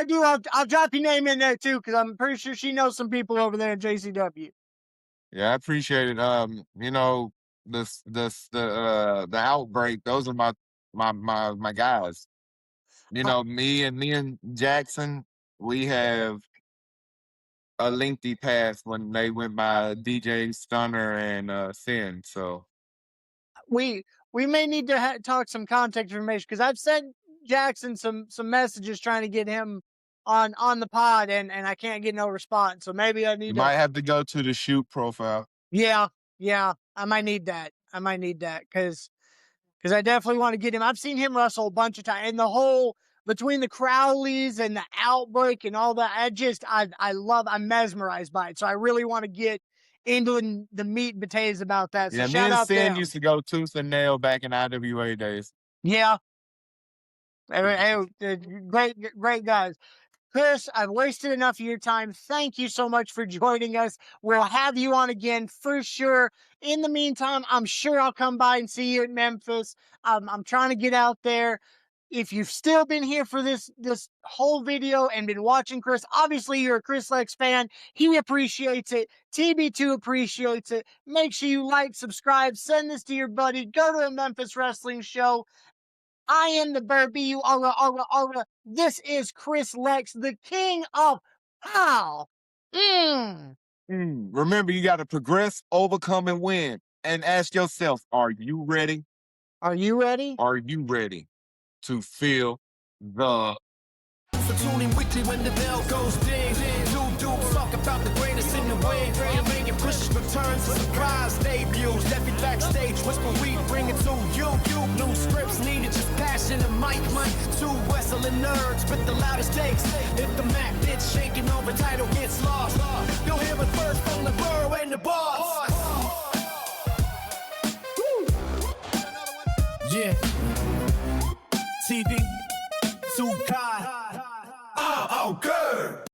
do, I'll drop your name in there too because I'm pretty sure she knows some people over there at JCW. Yeah, I appreciate it. You know, the outbreak, those are my guys. You know, me and Jackson, we have a lengthy past when they went by DJ Stunner and Sin. So we may need to talk some contact information because I've sent Jackson some messages trying to get him on the pod and I can't get no response. So maybe I you need to. might have to go to the shoot profile. Yeah, I might need that. Because I definitely want to get him. I've seen him wrestle a bunch of times, and the whole between the Crowleys and the outbreak and all that. I'm mesmerized by it. So I really want to get into the meat and potatoes about that. So Yeah, me shout and out to Sin him. used to go tooth and nail back in IWA days. Yeah. Great guys. Chris, I've wasted enough of your time. Thank you so much for joining us. We'll have you on again for sure. In the meantime, I'm sure I'll come by and see you at Memphis. I'm trying to get out there. If you've still been here for this whole video and been watching Chris, obviously you're a Chris Lexx fan. He appreciates it. TB2 appreciates it. Make sure you like, subscribe, send this to your buddy. Go to a Memphis Wrestling show. I am the Bird, B-U-R-A. This is Chris Lexx, the King of POW. Remember, you got to progress, overcome, and win. And ask yourself, are you ready? Are you ready? Are you ready to feel the... So tune in weekly when the bell goes ding. Talk about the greatest in the way. Making pushes, returns, surprise debuts. Left it backstage, whisper we bring it to you. New scripts needed, just passion and mic. Two wrestling nerds with the loudest takes. If the Mac bitch shaking over, title gets lost. You'll hear it first from the Burrow and the boss. Yeah. TB2 God. Oh, good.